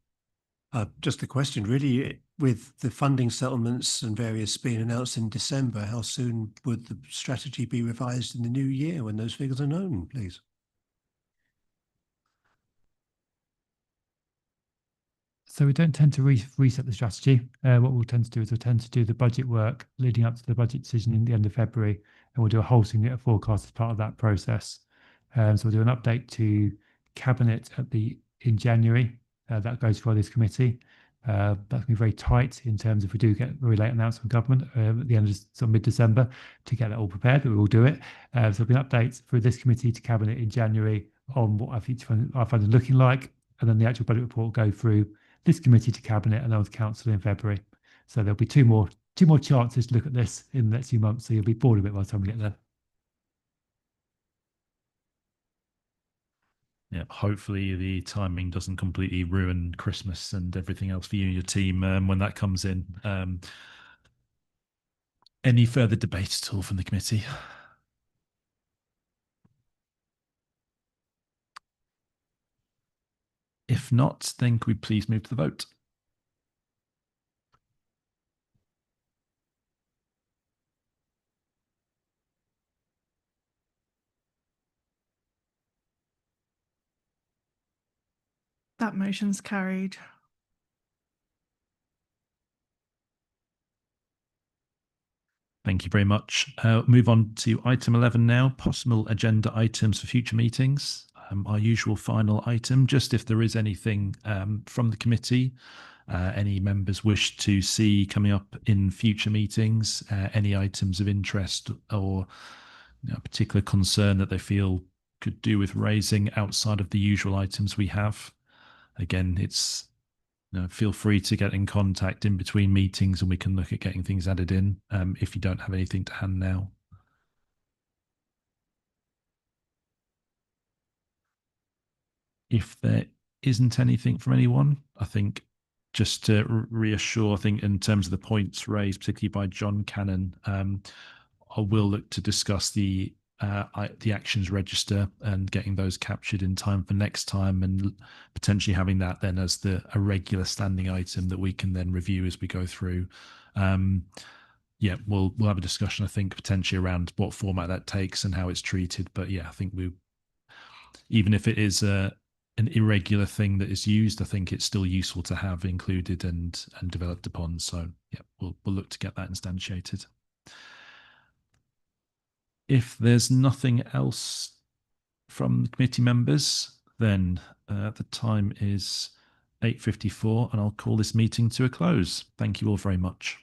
Just a question, really. with the funding settlements and various being announced in December, how soon would the strategy be revised in the new year when those figures are known, please? So we don't tend to reset the strategy. What we'll tend to do is we'll tend to do the budget work leading up to the budget decision in the end of February, and we'll do a whole signature forecast as part of that process. So we'll do an update to Cabinet in January. That goes for this committee. That's going to be very tight in terms of if we do get a very late announcement from government at the end of sort of mid-December to get that all prepared, but we will do it. So there'll be an update for this committee to Cabinet in January on what our fund is looking like, and then the actual budget report will go through this committee to Cabinet and then to Council in February. So there'll be two more chances to look at this in the next few months. So you'll be bored a bit by the time we get there. Yeah, hopefully the timing doesn't completely ruin Christmas and everything else for you and your team when that comes in. Any further debate at all from the committee? If not, then could we please move to the vote? That motion's carried. Thank you very much. Move on to item 11 now, possible agenda items for future meetings. Our usual final item, just if there is anything from the committee, any members wish to see coming up in future meetings, any items of interest or a particular concern that they feel could do with raising outside of the usual items we have. Again, it's feel free to get in contact in between meetings and we can look at getting things added in if you don't have anything to hand now. If there isn't anything from anyone, I think just to reassure, I think in terms of the points raised, particularly by John Cannon, I will look to discuss the actions register and getting those captured in time for next time, and potentially having that then as a regular standing item that we can then review as we go through. Yeah, we'll have a discussion, I think, potentially around what format that takes and how it's treated. But yeah, I think even if it is an irregular thing that is used, I think it's still useful to have included and developed upon. So yeah, we'll look to get that instantiated. If there's nothing else from the committee members, then the time is 8:54 and I'll call this meeting to a close. Thank you all very much.